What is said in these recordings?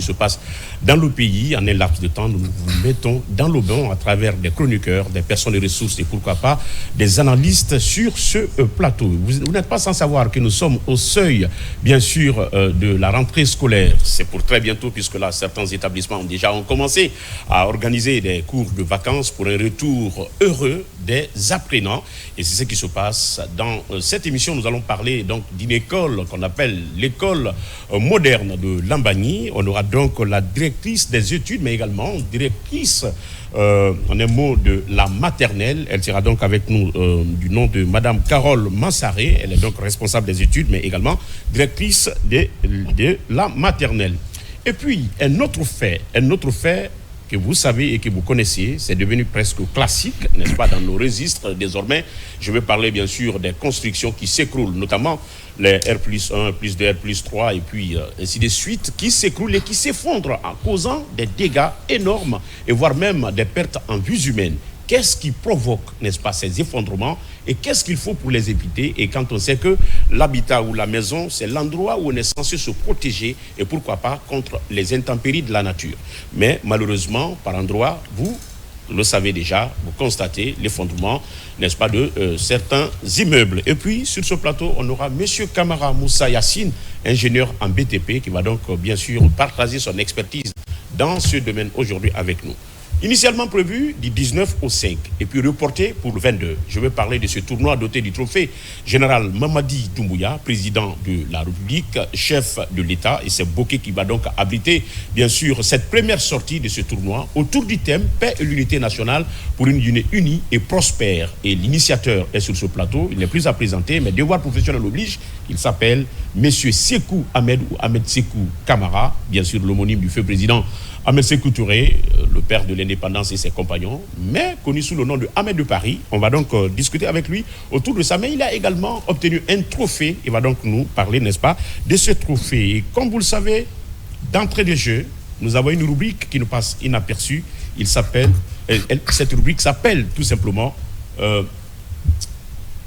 se passe dans le pays. En un laps de temps, nous vous mettons dans le bain à travers des chroniqueurs, des personnes de ressources et pourquoi pas des analystes sur ce plateau. Vous n'êtes pas sans savoir que nous sommes au seuil, bien sûr, de la rentrée scolaire. C'est pour très bientôt, puisque là, certains établissements ont commencé à organiser des cours de vacances pour un retour heureux des apprenants. Et c'est ce qui se passe dans cette émission. Nous allons parler donc d'une école qu'on appelle l'école moderne de Lambagny. On aura donc la directrice des études, mais également directrice, en un mot, de la maternelle. Elle sera donc avec nous du nom de Madame Carole Mansaré. Elle est donc responsable des études, mais également directrice de la maternelle. Et puis, un autre fait que vous savez et que vous connaissez, c'est devenu presque classique, n'est-ce pas, dans nos registres désormais. Je vais parler bien sûr des constructions qui s'écroulent, notamment les R+1, R+2, R+3 et puis ainsi de suite, qui s'écroulent et qui s'effondrent en causant des dégâts énormes et voire même des pertes en vies humaines. Qu'est-ce qui provoque, n'est-ce pas, ces effondrements et qu'est-ce qu'il faut pour les éviter? Et quand on sait que l'habitat ou la maison, c'est l'endroit où on est censé se protéger et pourquoi pas contre les intempéries de la nature. Mais malheureusement, par endroits, vous le savez déjà, vous constatez l'effondrement, n'est-ce pas, de certains immeubles. Et puis, sur ce plateau, on aura M. Kamara Moussa Yassine, ingénieur en BTP, qui va donc bien sûr partager son expertise dans ce domaine aujourd'hui avec nous. Initialement prévu du 19 au 5 et puis reporté pour le 22. Je vais parler de ce tournoi doté du trophée général Mamadi Doumbouya, président de la République, chef de l'État. Et c'est Bokeh qui va donc abriter, bien sûr, cette première sortie de ce tournoi autour du thème Paix et l'unité nationale pour une Guinée unie et prospère. Et l'initiateur est sur ce plateau. Il n'est plus à présenter, mais devoir professionnel oblige. Il s'appelle Monsieur Sékou Ahmed ou Ahmed Sékou Kamara, bien sûr l'homonyme du feu président Ahmed Sékou Touré, le père de l'indépendance et ses compagnons, mais connu sous le nom de Ahmed de Paris. On va donc discuter avec lui autour de ça. Mais il a également obtenu un trophée. Il va donc nous parler, n'est-ce pas, de ce trophée. Et comme vous le savez, d'entrée de jeu, nous avons une rubrique qui nous passe inaperçue. Il s'appelle, cette rubrique s'appelle tout simplement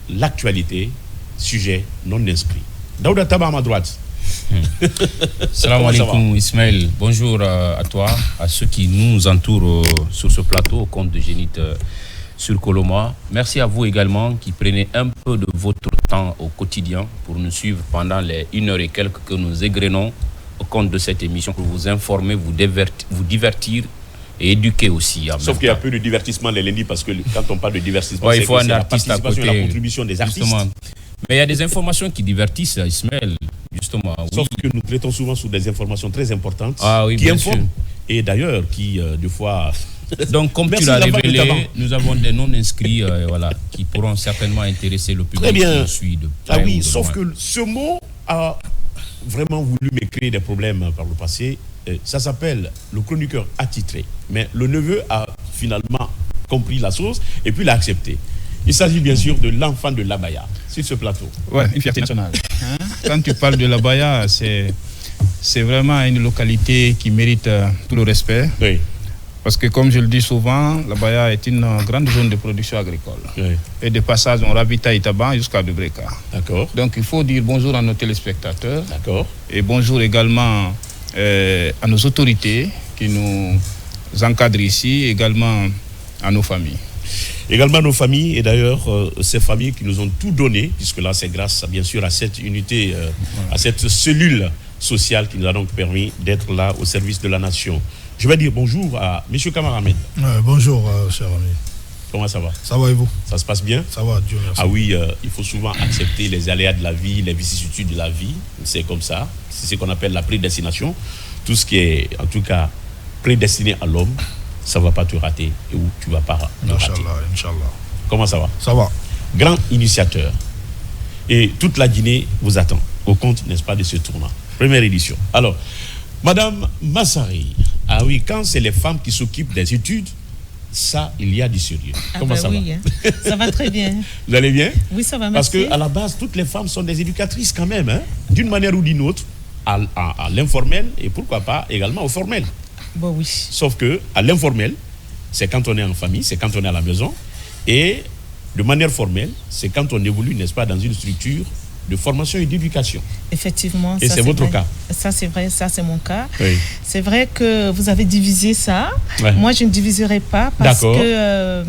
l'actualité, sujet non inscrit. Daouda Taba à ma droite. Salam alaikum Ismaël, bonjour à toi, à ceux qui nous entourent sur ce plateau au compte de Génite sur Coloma. Merci à vous également qui prenez un peu de votre temps au quotidien pour nous suivre pendant les 1 heure et quelques que nous égrenons au compte de cette émission pour vous informer, vous divertir et éduquer aussi. Sauf qu'il y a peu de divertissement les lundis parce que quand on parle de divertissement, il faut un la artiste à côté, et la contribution des artistes. Justement. Mais il y a des informations qui divertissent, Ismaël, justement. Sauf que nous traitons souvent sur des informations très importantes qui informent et d'ailleurs qui, des fois... Donc, comme tu l'as révélé, nous avons des non-inscrits voilà, qui pourront certainement intéresser le public qui nous suit de près. Ah oui, sauf que ce mot a vraiment voulu me créer des problèmes par le passé. Ça s'appelle le chroniqueur attitré. Mais le neveu a finalement compris la chose et puis l'a accepté. Il s'agit bien sûr de l'enfant de l'Abaya sur ce plateau. Oui, une fierté nationale. Quand tu parles de l'Abaya, c'est vraiment une localité qui mérite tout le respect. Oui. Parce que comme je le dis souvent, l'Abaya est une grande zone de production agricole. Oui. Et de passage, on ravitaille Taban jusqu'à Debreka. D'accord. Donc il faut dire bonjour à nos téléspectateurs. D'accord. Et bonjour également à nos autorités qui nous encadrent ici, également à nos familles. Également nos familles, et d'ailleurs ces familles qui nous ont tout donné, puisque là c'est grâce bien sûr à cette unité, à cette cellule sociale qui nous a donc permis d'être là au service de la nation. Je vais dire bonjour à M. Kamara Ahmed. Bonjour cher ami. Comment ça va? Ça va et vous? Ça se passe bien? Ça va, Dieu merci. Ah oui, il faut souvent accepter les aléas de la vie, les vicissitudes de la vie, c'est comme ça, c'est ce qu'on appelle la prédestination. Tout ce qui est en tout cas prédestiné à l'homme, ça ne va pas te rater et où tu ne vas pas te rater. Inch'Allah. Comment ça va? Ça va. Grand initiateur. Et toute la Guinée vous attend au compte, n'est-ce pas, de ce tournoi. Première édition. Alors, Madame Massari, ah oui, quand c'est les femmes qui s'occupent des études, ça, il y a du sérieux. Comment ça va? Ça va très bien. Vous allez bien? Oui, ça va, merci. Parce qu'à la base, toutes les femmes sont des éducatrices quand même, hein, d'une manière ou d'une autre, à l'informel et pourquoi pas également au formel. Bon, oui. Sauf que à l'informel, c'est quand on est en famille, c'est quand on est à la maison. Et de manière formelle, c'est quand on évolue, n'est-ce pas, dans une structure de formation et d'éducation. Effectivement. Et ça, c'est votre vrai. cas. Ça, c'est vrai, ça, c'est mon cas. Oui. C'est vrai que vous avez divisé ça. Ouais. Moi, je ne diviserai pas parce D'accord. que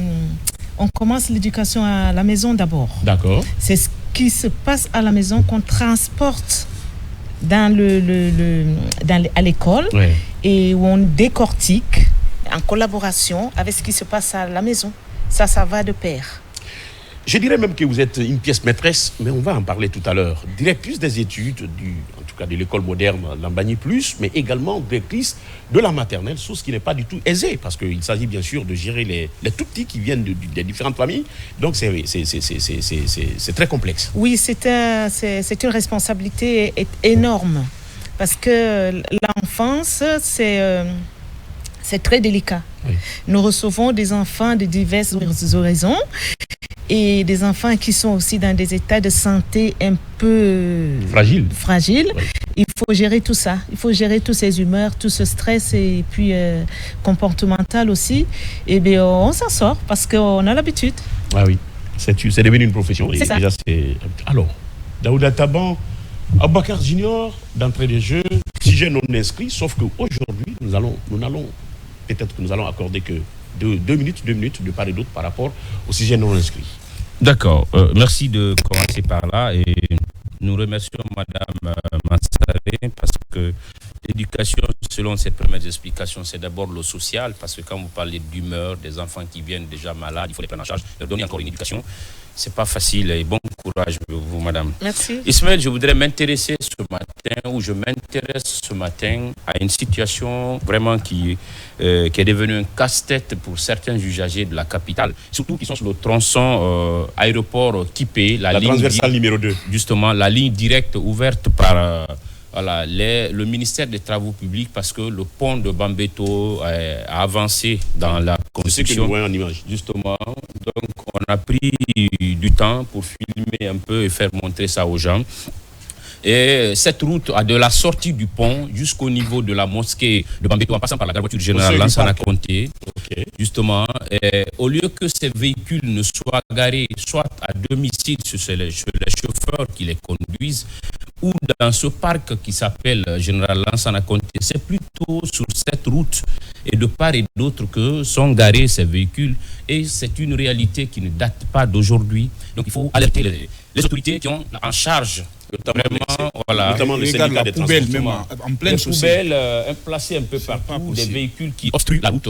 on commence l'éducation à la maison d'abord. D'accord. C'est ce qui se passe à la maison qu'on transporte à l'école Ouais. et où on décortique en collaboration avec ce qui se passe à la maison. Ça va de pair. Je dirais même que vous êtes une pièce maîtresse, mais on va en parler tout à l'heure. Directrice des études, en tout cas de l'école moderne Lambani Plus, mais également directrice de la maternelle, chose qui n'est pas du tout aisée, parce qu'il s'agit bien sûr de gérer les tout petits qui viennent des différentes familles. Donc c'est très complexe. Oui, c'est une responsabilité énorme, parce que l'enfance, c'est très délicat. Oui. Nous recevons des enfants de diverses horizons et des enfants qui sont aussi dans des états de santé un peu fragiles. Oui. Il faut gérer tout ça. Il faut gérer toutes ces humeurs, tout ce stress et puis comportemental aussi. Et bien, on s'en sort parce qu'on a l'habitude. Ah oui, c'est devenu une profession. C'est ça. Déjà, alors, Daouda Taban, Aboubakar Junior, d'entrée de jeu, sujet non inscrit, sauf qu'aujourd'hui, nous allons accorder que deux minutes de part et d'autre par rapport au sujet non inscrit. D'accord. Merci de commencer par là et nous remercions Madame Mansaré parce que l'éducation, selon ses premières explications, c'est d'abord le social, parce que quand vous parlez d'humeur, des enfants qui viennent déjà malades, il faut les prendre en charge, leur donner encore une éducation. C'est pas facile et bon courage vous, Madame. Merci. Ismaël, je voudrais m'intéresser je m'intéresse ce matin à une situation vraiment qui est devenue un casse-tête pour certains usagers de la capitale, surtout qui sont sur le tronçon aéroport Kipé, la ligne transversale numéro 2. Justement, la ligne directe ouverte par le ministère des Travaux publics, parce que le pont de Bambeto a avancé dans la construction. C'est ce que nous voyons en image. Justement, donc on a pris du temps pour filmer un peu et faire montrer ça aux gens. Et cette route a de la sortie du pont jusqu'au niveau de la mosquée de Bambeto, en passant par la gare voiture générale Lansana Conté. Okay. Justement, au lieu que ces véhicules ne soient garés soit à domicile chez les chauffeurs qui les conduisent, ou dans ce parc qui s'appelle Général Lansana Conté, c'est plutôt sur cette route et de part et d'autre que sont garés ces véhicules. Et c'est une réalité qui ne date pas d'aujourd'hui. Donc il faut alerter les autorités qui ont en charge notamment le syndicat des transports. En pleine les poubelles placées un peu partout, des véhicules qui obstruent la route.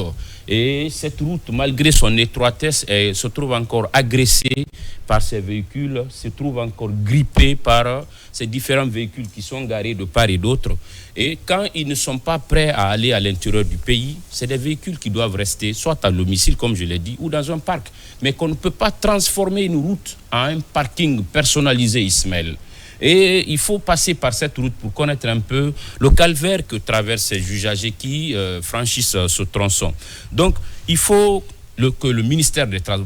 Et cette route, malgré son étroitesse, se trouve encore agressée par ces véhicules, se trouve encore grippée par ces différents véhicules qui sont garés de part et d'autre. Et quand ils ne sont pas prêts à aller à l'intérieur du pays, c'est des véhicules qui doivent rester soit à domicile, comme je l'ai dit, ou dans un parc. Mais qu'on ne peut pas transformer une route en un parking personnalisé, Ismaël. Et il faut passer par cette route pour connaître un peu le calvaire que traversent ces usagers qui franchissent ce tronçon. Donc, il faut que le ministère des Travaux...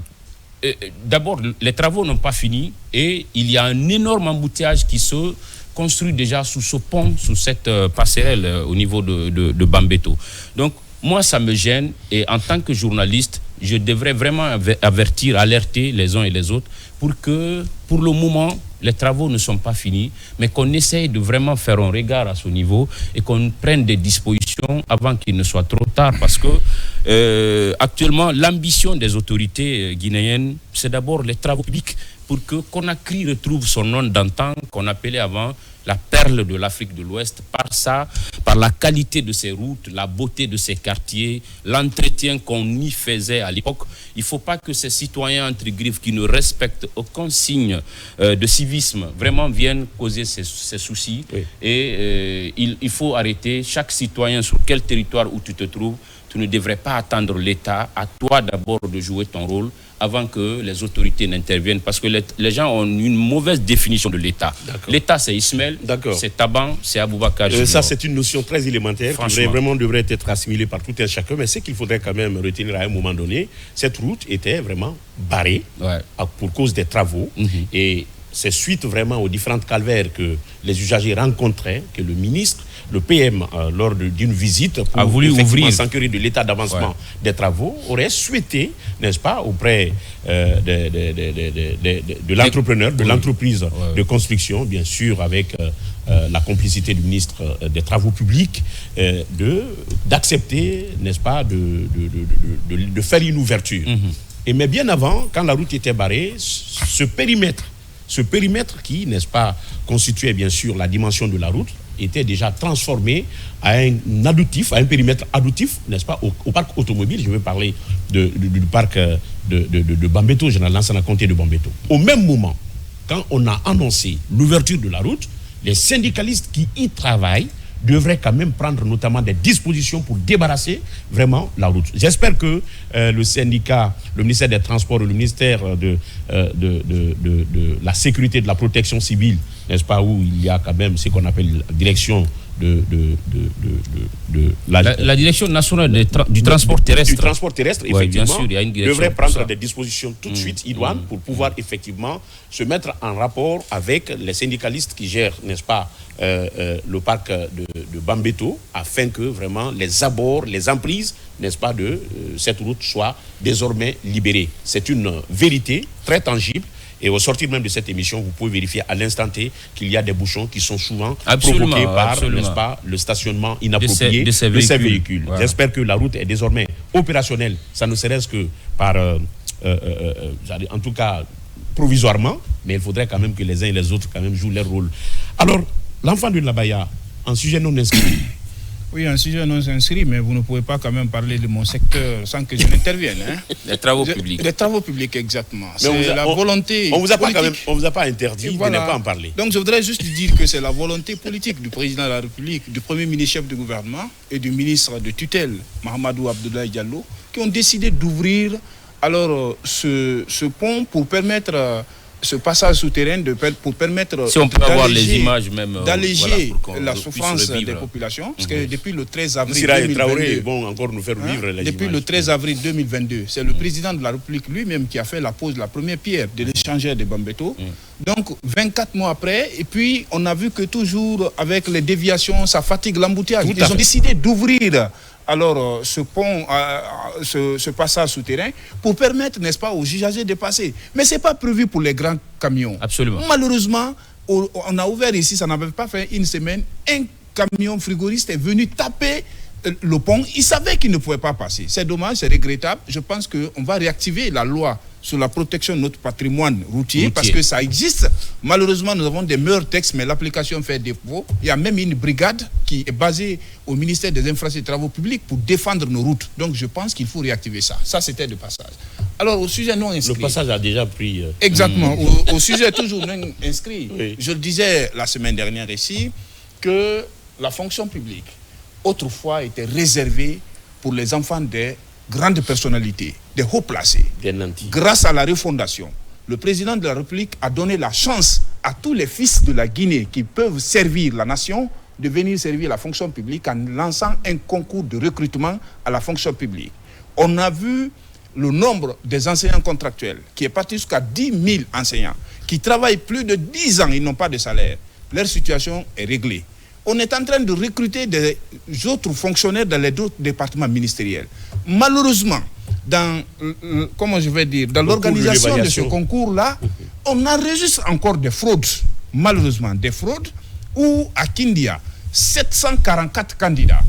D'abord, les travaux n'ont pas fini et il y a un énorme embouteillage qui se construit déjà sous ce pont, sous cette passerelle au niveau de Bambeto. Donc, moi, ça me gêne et en tant que journaliste, je devrais vraiment avertir, alerter les uns et les autres pour que, pour le moment, les travaux ne sont pas finis, mais qu'on essaye de vraiment faire un regard à ce niveau et qu'on prenne des dispositions avant qu'il ne soit trop tard. Parce que actuellement, l'ambition des autorités guinéennes, c'est d'abord les travaux publics pour que Conakry retrouve son nom d'antan qu'on appelait avant la perle de l'Afrique de l'Ouest, par la qualité de ses routes, la beauté de ses quartiers, l'entretien qu'on y faisait à l'époque. Il ne faut pas que ces citoyens entre griffes qui ne respectent aucun signe de civisme vraiment viennent causer ces soucis. Oui. Et il faut arrêter. Chaque citoyen, sur quel territoire où tu te trouves, tu ne devrais pas attendre l'État, à toi d'abord de jouer ton rôle avant que les autorités n'interviennent. Parce que les gens ont une mauvaise définition de l'État. L'État, c'est Ismaël, c'est Taban, c'est Aboubakar Junior. Ça, c'est une notion très élémentaire qui vraiment devrait être assimilée par tout un chacun. Mais ce qu'il faudrait quand même retenir à un moment donné, cette route était vraiment barrée pour cause des travaux. Et c'est suite vraiment aux différentes calvaires que les usagers rencontraient, que le ministre, le PM, lors d'une visite, pour a voulu ouvrir, s'enquérir de l'état d'avancement des travaux, aurait souhaité, n'est-ce pas, auprès de l'entrepreneur, de l'entreprise de construction, bien sûr, avec la complicité du ministre des Travaux publics, d'accepter, n'est-ce pas, de faire une ouverture. Et mais bien avant, quand la route était barrée, ce périmètre qui, n'est-ce pas, constituait bien sûr la dimension de la route, était déjà transformé à un adductif, à un périmètre adductif, n'est-ce pas, au parc automobile. Je veux parler du parc de Bambeto, général Lansana Conté de Bambeto. Au même moment, quand on a annoncé l'ouverture de la route, les syndicalistes qui y travaillent devraient quand même prendre notamment des dispositions pour débarrasser vraiment la route. J'espère que le syndicat, le ministère des Transports, le ministère de la Sécurité et de la Protection civile, n'est-ce pas, où il y a quand même ce qu'on appelle la direction la direction nationale du transport terrestre. Du transport terrestre, effectivement, bien sûr, il y a une direction devrait prendre des dispositions tout de suite idoines pour pouvoir effectivement se mettre en rapport avec les syndicalistes qui gèrent, n'est-ce pas, le parc de Bambeto, afin que vraiment les abords, les emprises, n'est-ce pas, de cette route soient désormais libérés. C'est une vérité très tangible. Et au sortir même de cette émission, vous pouvez vérifier à l'instant T qu'il y a des bouchons qui sont souvent provoqués par, n'est-ce pas, le stationnement inapproprié de ces véhicules. Ouais. J'espère que la route est désormais opérationnelle. Ça ne serait-ce que par, en tout cas, provisoirement, mais il faudrait quand même que les uns et les autres quand même jouent leur rôle. Alors, l'enfant de Labaya, en sujet non inscrit. Oui, un sujet non inscrit, mais vous ne pouvez pas quand même parler de mon secteur sans que je n'intervienne. Hein. Les travaux publics. Les travaux publics, exactement. C'est la volonté on vous a politique. Pas quand même, on vous a pas interdit de ne pas en parler. Donc je voudrais juste dire que c'est la volonté politique du président de la République, du premier ministre chef du gouvernement et du ministre de tutelle, Mahamadou Abdoulaye Diallo, qui ont décidé d'ouvrir alors ce pont pour permettre ce passage souterrain pour permettre si on peut avoir les images même d'alléger la souffrance des populations, parce que depuis le 13 avril 2022, vont encore nous faire vivre les depuis images. Le 13 avril 2022, c'est le président de la République lui-même qui a fait la pose de la première pierre de l'échangeur de Bambeto. Donc 24 mois après, et puis on a vu que toujours avec les déviations, ça fatigue l'embouteillage. Ils ont décidé d'ouvrir alors ce pont, ce passage souterrain pour permettre, n'est-ce pas, aux usagers de passer. Mais ce n'est pas prévu pour les grands camions. Absolument. Malheureusement, on a ouvert ici, ça n'avait pas fait une semaine, un camion frigoriste est venu taper le pont. Il savait qu'il ne pouvait pas passer. C'est dommage, c'est regrettable. Je pense qu'on va réactiver la loi sur la protection de notre patrimoine routier, parce que ça existe. Malheureusement, nous avons des meilleurs textes, mais l'application fait défaut. Il y a même une brigade qui est basée au ministère des Infrastructures et des Travaux publics pour défendre nos routes. Donc je pense qu'il faut réactiver ça. Ça, c'était le passage. Alors, au sujet non inscrit... Le passage a déjà pris... Exactement. Au sujet toujours non inscrit, oui. Je le disais la semaine dernière ici, que la fonction publique, autrefois, était réservée pour les enfants des grandes personnalités, des hauts placés. Grâce à la refondation, le président de la République a donné la chance à tous les fils de la Guinée qui peuvent servir la nation de venir servir la fonction publique en lançant un concours de recrutement à la fonction publique. On a vu le nombre des enseignants contractuels qui est parti jusqu'à 10 000 enseignants qui travaillent plus de 10 ans, ils n'ont pas de salaire. Leur situation est réglée. On est en train de recruter des autres fonctionnaires dans les autres départements ministériels. Malheureusement, dans l'organisation de ce concours-là, on enregistre encore des fraudes. Malheureusement, des fraudes où à Kindia, 744 candidats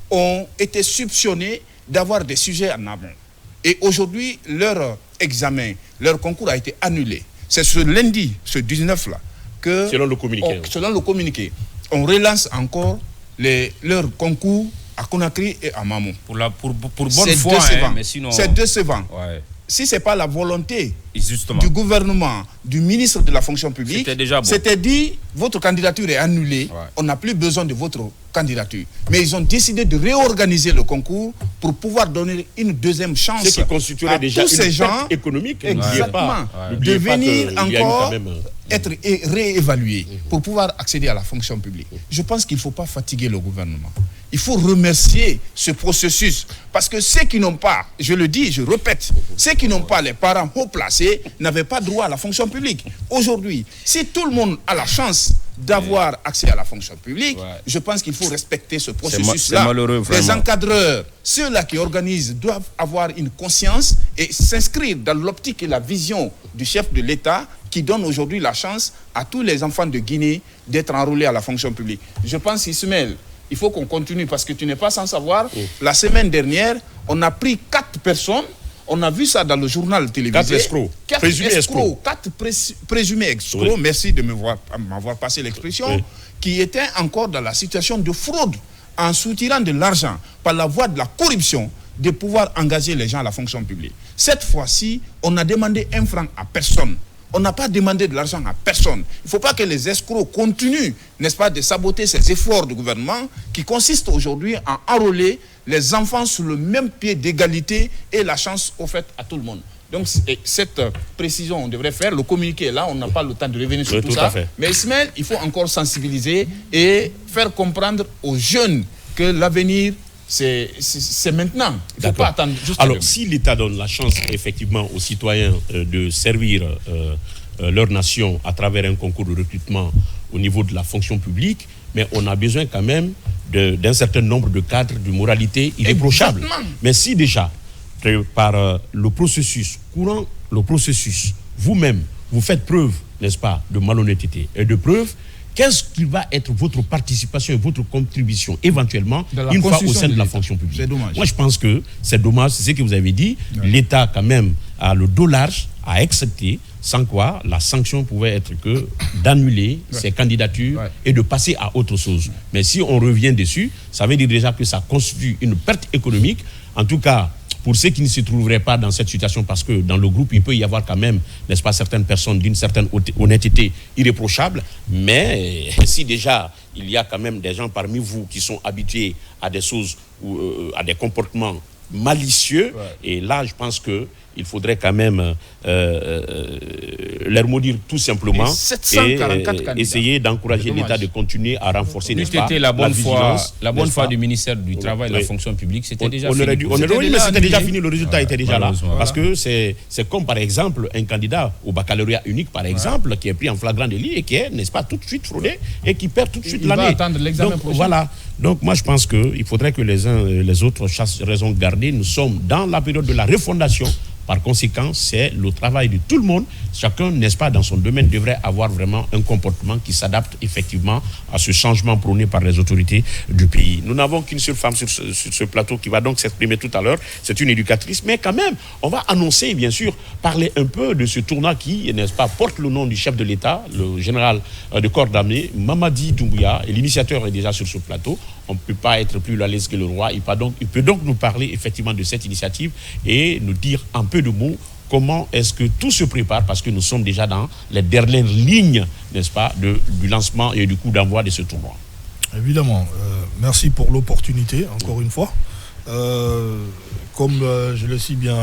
ont été soupçonnés d'avoir des sujets en amont. Et aujourd'hui, leur examen, leur concours a été annulé. C'est ce lundi, ce 19-là, que... Selon le communiqué. On relance encore leur concours à Conakry et à Mamou. Pour bonne foi, mais sinon... C'est décevant. Ouais. Si ce n'est pas la volonté justement du gouvernement, du ministre de la fonction publique, c'était dit, votre candidature est annulée, on n'a plus besoin de votre candidature. Mais ils ont décidé de réorganiser le concours pour pouvoir donner une deuxième chance ce qui constituerait déjà tous ces gens économique. Exactement. De venir encore être réévalués pour pouvoir accéder à la fonction publique. Je pense qu'il ne faut pas fatiguer le gouvernement. il faut remercier ce processus. Parce que ceux qui n'ont pas, je le dis, je répète, ceux qui n'ont pas les parents haut placés n'avaient pas droit à la fonction publique. Aujourd'hui, si tout le monde a la chance d'avoir accès à la fonction publique, je pense qu'il faut respecter ce processus-là. Les encadreurs, ceux-là qui organisent, doivent avoir une conscience et s'inscrire dans l'optique et la vision du chef de l'État qui donne aujourd'hui la chance à tous les enfants de Guinée d'être enrôlés à la fonction publique. Je pense, Ismaël, il faut qu'on continue parce que tu n'es pas sans savoir. La semaine dernière, on a pris 4 personnes. On a vu ça dans le journal télévisé. 4 escrocs. 4 escrocs. 4 présumés escrocs. Merci de m'avoir passé l'expression. Qui étaient encore dans la situation de fraude en soutirant de l'argent par la voie de la corruption de pouvoir engager les gens à la fonction publique. Cette fois-ci, on a demandé 1 franc à personne. On n'a pas demandé de l'argent à personne. Il ne faut pas que les escrocs continuent, n'est-ce pas, de saboter ces efforts du gouvernement qui consistent aujourd'hui à enrôler les enfants sur le même pied d'égalité et la chance offerte à tout le monde. Donc, cette précision, on devrait faire. Le communiqué est là, on n'a pas le temps de revenir sur tout ça. Mais Ismaël, il faut encore sensibiliser et faire comprendre aux jeunes que l'avenir, c'est maintenant. Il ne faut pas attendre juste. Alors, si l'État donne la chance, effectivement, aux citoyens de servir leur nation à travers un concours de recrutement au niveau de la fonction publique, mais on a besoin quand même d'un certain nombre de cadres de moralité irréprochable. Mais si déjà, par le processus, courant le processus, vous-même, vous faites preuve, n'est-ce pas, de malhonnêteté et de preuve, qu'est-ce qui va être votre participation et votre contribution éventuellement une fois au sein de la fonction publique? C'est dommage. Moi, je pense que c'est dommage, c'est ce que vous avez dit. L'État, quand même, a le dos large à accepter, sans quoi la sanction pouvait être que d'annuler ces candidatures et de passer à autre chose. Mais si on revient dessus, ça veut dire déjà que ça constitue une perte économique. En tout cas, pour ceux qui ne se trouveraient pas dans cette situation, parce que dans le groupe, il peut y avoir quand même, n'est-ce pas, certaines personnes d'une certaine honnêteté irréprochable, mais si déjà il y a quand même des gens parmi vous qui sont habitués à des choses, ou à des comportements malicieux, et là, je pense que il faudrait quand même leur maudire tout simplement et essayer d'encourager l'État de continuer à renforcer, n'est-ce pas, la bonne foi du ministère du Travail et de la fonction publique, c'était déjà fini. Mais c'était déjà fini, le résultat était déjà là. Parce que c'est comme par exemple un candidat au baccalauréat unique, par exemple, qui est pris en flagrant délit et qui est, n'est-ce pas, tout de suite fraudé et qui perd tout de suite l'année. Il va attendre l'examen prochain. Voilà. Donc moi je pense qu'il faudrait que les uns et les autres chassent raison gardée. Nous sommes dans la période de la refondation. Par conséquent, c'est le travail de tout le monde. Chacun, n'est-ce pas, dans son domaine, devrait avoir vraiment un comportement qui s'adapte effectivement à ce changement prôné par les autorités du pays. Nous n'avons qu'une seule femme sur ce plateau qui va donc s'exprimer tout à l'heure. C'est une éducatrice. Mais quand même, on va annoncer, bien sûr, parler un peu de ce tournoi qui, n'est-ce pas, porte le nom du chef de l'État, le général de corps d'armée, Mamadi Doumbouya. Et l'initiateur est déjà sur ce plateau. On ne peut pas être plus à l'aise que le roi. Il peut donc nous parler effectivement de cette initiative et nous dire un peu de mots comment est-ce que tout se prépare, parce que nous sommes déjà dans les dernières lignes, n'est-ce pas, du lancement et du coup d'envoi de ce tournoi. Évidemment. Merci pour l'opportunité, encore une fois. Comme je l'ai si bien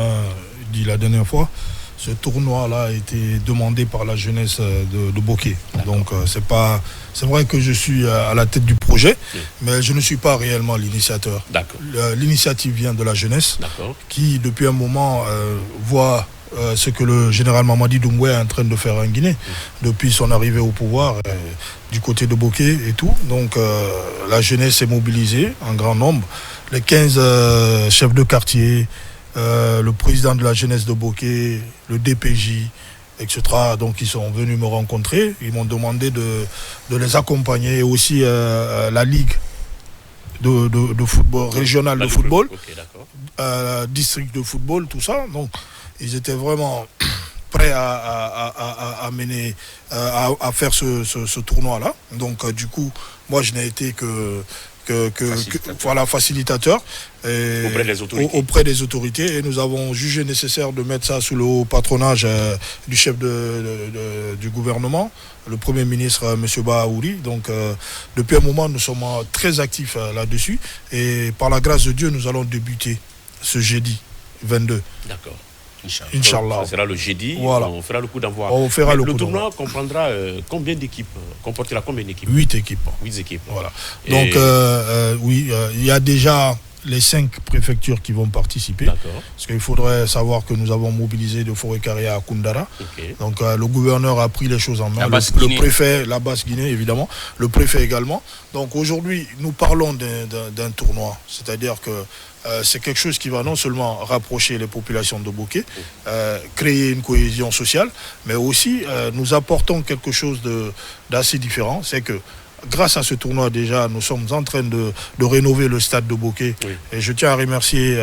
dit la dernière fois, ce tournoi-là a été demandé par la jeunesse de Bokeh. Donc c'est vrai que je suis à la tête du projet, mais je ne suis pas réellement l'initiateur. L'initiative vient de la jeunesse qui, depuis un moment, voit ce que le général Mamadi Doumbouya est en train de faire en Guinée depuis son arrivée au pouvoir du côté de Bokeh et tout. Donc la jeunesse est mobilisée en grand nombre. Les 15 chefs de quartier, le président de la jeunesse de Bokeh, le DPJ, etc. Donc ils sont venus me rencontrer. Ils m'ont demandé de les accompagner, et aussi la ligue de football, régionale de football, district de football, tout ça. Donc ils étaient vraiment prêts à mener, à faire ce tournoi-là. Donc du coup, moi je n'ai été que facilitateur auprès des autorités, et nous avons jugé nécessaire de mettre ça sous le haut patronage du chef du gouvernement, le Premier ministre M. Bahaouri. Donc depuis un moment nous sommes très actifs là-dessus, et par la grâce de Dieu nous allons débuter ce jeudi 22. Inch'Allah. Ça sera le jeudi, voilà. On fera le coup d'envoi. Le tournoi comprendra combien d'équipes? Comportera combien d'équipes? 8 équipes. 8 équipes. Voilà. Donc, il y a déjà les 5 préfectures qui vont participer. Parce qu'il faudrait savoir que nous avons mobilisé de Forêt-Carrière à Koundara. Donc le gouverneur a pris les choses en main. Le préfet, la Basse-Guinée évidemment, le préfet également. Donc aujourd'hui, nous parlons d'un tournoi. C'est-à-dire que c'est quelque chose qui va non seulement rapprocher les populations de Bokeh, créer une cohésion sociale, mais aussi nous apportons quelque chose d'assez différent. C'est que grâce à ce tournoi, déjà, nous sommes en train de rénover le stade de Bokeh. Et je tiens à remercier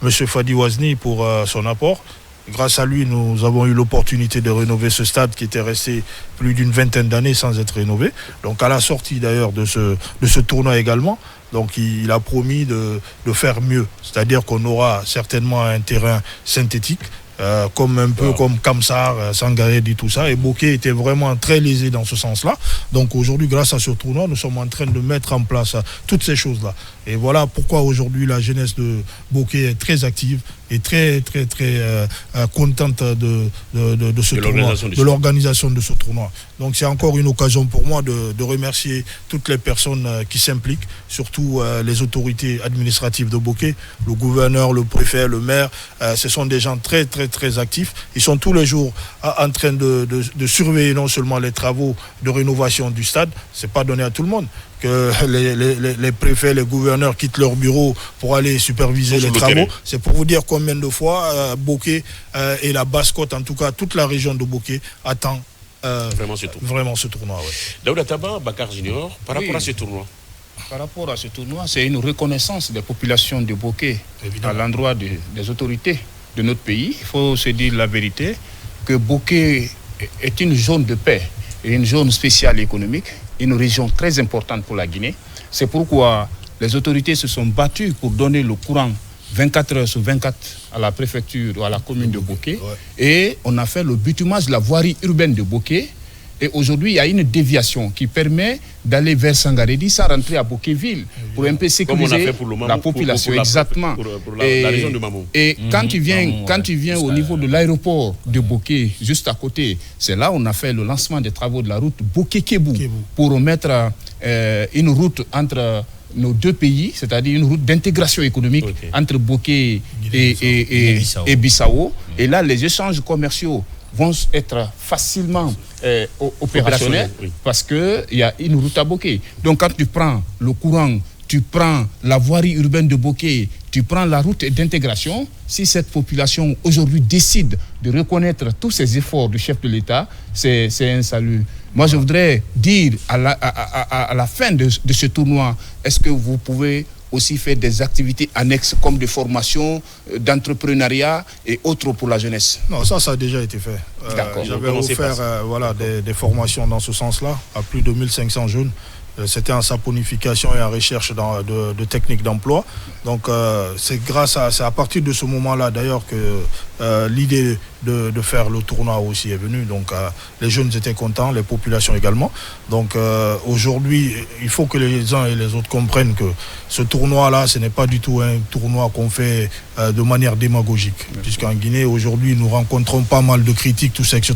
M. Fadi Wazni pour son apport. Grâce à lui, nous avons eu l'opportunité de rénover ce stade qui était resté plus d'une vingtaine d'années sans être rénové. Donc à la sortie d'ailleurs de ce tournoi également, donc il a promis de faire mieux. C'est-à-dire qu'on aura certainement un terrain synthétique, comme un peu comme Kamsar, Sangaré dit tout ça, et Bokeh était vraiment très lésé dans ce sens-là. Donc aujourd'hui, grâce à ce tournoi, nous sommes en train de mettre en place toutes ces choses-là. Et voilà pourquoi aujourd'hui la jeunesse de Bokeh est très active et très contente de ce tournoi, de l'organisation de ce tournoi. Donc c'est encore une occasion pour moi de remercier toutes les personnes qui s'impliquent, surtout les autorités administratives de Bokeh, le gouverneur, le préfet, le maire. Ce sont des gens très actifs. Ils sont tous les jours en train de surveiller non seulement les travaux de rénovation du stade, c'est pas donné à tout le monde que les préfets, les gouverneurs quittent leur bureau pour aller superviser les travaux. C'est pour vous dire combien de fois Bokeh et la Basse-Côte, en tout cas toute la région de Bokeh, attend vraiment ce tournoi. Daouda Taba, Bakar Junior, par rapport à ce tournoi. Par rapport à ce tournoi, c'est une reconnaissance des populations de Bokeh à l'endroit des autorités de notre pays. Il faut se dire la vérité, que Bokeh est une zone de paix et une zone spéciale économique, une région très importante pour la Guinée. C'est pourquoi les autorités se sont battues pour donner le courant 24 heures sur 24 à la préfecture ou à la commune de Bokeh. Et on a fait le bitumage de la voirie urbaine de Bokeh. Et aujourd'hui, il y a une déviation qui permet d'aller vers Sangaredi sans rentrer à Bokeh-Ville pour un peu sécuriser la population. Exactement. Pour la région de Mamou. Et quand tu viens au niveau de l'aéroport de Bokeh, juste à côté, c'est là où on a fait le lancement des travaux de la route Bokeh-Kébou pour mettre une route entre nos deux pays, c'est-à-dire une route d'intégration économique entre Bokeh et Bissau. Et là, les échanges commerciaux vont être facilement opérationnels parce qu'il y a une route à Bokeh. Donc quand tu prends le courant, tu prends la voirie urbaine de Bokeh, tu prends la route d'intégration, si cette population aujourd'hui décide de reconnaître tous ces efforts du chef de l'État, c'est un salut. Moi je voudrais dire à la fin de ce tournoi, est-ce que vous pouvez aussi faire des activités annexes comme des formations d'entrepreneuriat et autres pour la jeunesse? Non, ça a déjà été fait. J'avais offert des formations dans ce sens-là à plus de 1500 jeunes. C'était en saponification et en recherche de techniques d'emploi. Donc c'est à partir de ce moment-là d'ailleurs que l'idée de faire le tournoi aussi est venue. Donc les jeunes étaient contents, les populations également. Donc aujourd'hui, il faut que les uns et les autres comprennent que ce tournoi-là, ce n'est pas du tout un tournoi qu'on fait de manière démagogique. Puisqu'en Guinée, aujourd'hui, nous rencontrons pas mal de critiques, tout ça, etc.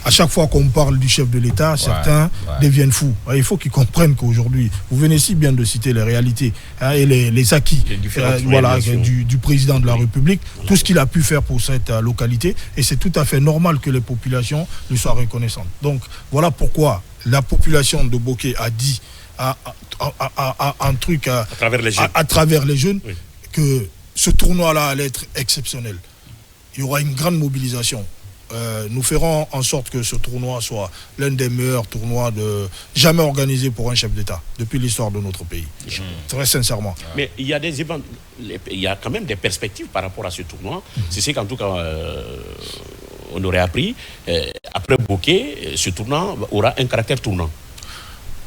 À chaque fois qu'on parle du chef de l'État, certains deviennent fous. Il faut qu'ils comprennent qu'aujourd'hui, vous venez si bien de citer les réalités et les acquis du président de la République, tout ce qu'il a pu faire pour cette localité, et c'est tout à fait normal que les populations lui soient reconnaissantes. Donc voilà pourquoi la population de Bokeh a dit un truc à travers les jeunes que ce tournoi-là allait être exceptionnel. Il y aura une grande mobilisation. Nous ferons en sorte que ce tournoi soit l'un des meilleurs tournois jamais organisés pour un chef d'État depuis l'histoire de notre pays. Très sincèrement. Mais il y a quand même des perspectives par rapport à ce tournoi. C'est ce qu'en tout cas on aurait appris. Après Bokeh, ce tournoi aura un caractère tournant.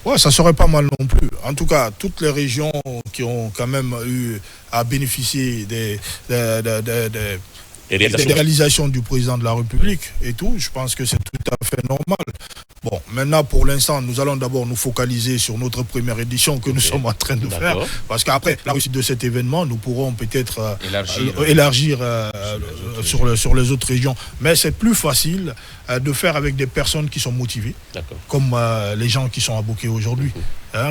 Ouais, ça serait pas mal non plus. En tout cas, toutes les régions qui ont quand même eu à bénéficier des réalisations du président de la République et tout, je pense que c'est tout à fait normal. Bon, maintenant, pour l'instant, nous allons d'abord nous focaliser sur notre première édition que nous sommes en train de faire. Parce qu'après la réussite de cet événement, nous pourrons peut-être élargir sur les autres régions. Mais c'est plus facile de faire avec des personnes qui sont motivées, comme les gens qui sont à Bokeh aujourd'hui,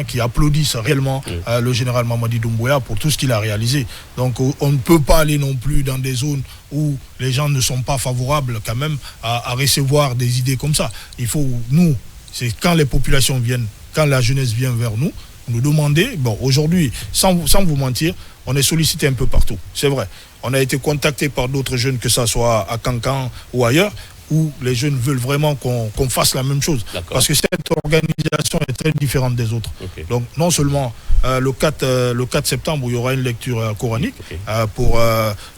qui applaudissent réellement le général Mamadi Doumbouya pour tout ce qu'il a réalisé. Donc on ne peut pas aller non plus dans des zones où les gens ne sont pas favorables quand même à recevoir des idées comme ça. Il faut, nous, c'est quand les populations viennent, quand la jeunesse vient vers nous, nous demander, bon, aujourd'hui, sans vous mentir, on est sollicité un peu partout, c'est vrai. On a été contacté par d'autres jeunes, que ça soit à Cancan ou ailleurs, où les jeunes veulent vraiment qu'on fasse la même chose. Parce que cette organisation est très différente des autres. Donc non seulement le 4 septembre, où il y aura une lecture coranique pour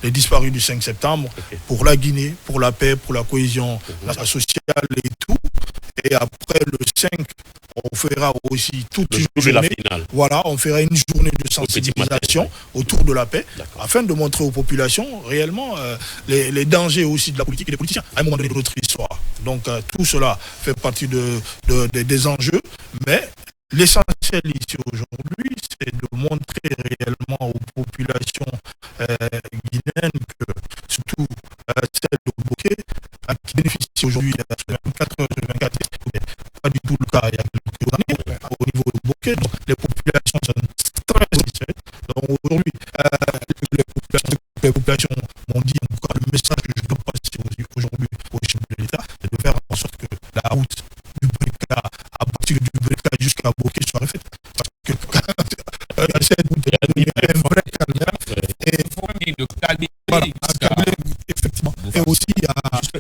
les disparus du 5 septembre, pour la Guinée, pour la paix, pour la cohésion sociale et tout. Et après le 5, on fera aussi toute une journée. Voilà, on fera une journée de sensibilisation autour de la paix, afin de montrer aux populations réellement les dangers aussi de la politique et des politiciens à un moment donné de notre histoire. Donc tout cela fait partie des enjeux, mais l'essentiel ici aujourd'hui, c'est de montrer réellement aux populations guinéennes que, surtout celles de Bokeh, qui bénéficient aujourd'hui de 24 heures sur 24, pas du tout le cas il y a quelques années, au niveau de Bokeh. Donc les populations sont très satisfaites. Donc aujourd'hui, les populations m'ont dit, en tout cas, le message que je peux passer aujourd'hui au chef de l'État, c'est de faire en sorte que la route du Breka, à partir du Breka jusqu'à Bokeh, soit refaite. Parce que cette route est un vrai calvaire. Et il faut dire le calvaire, effectivement. Et aussi,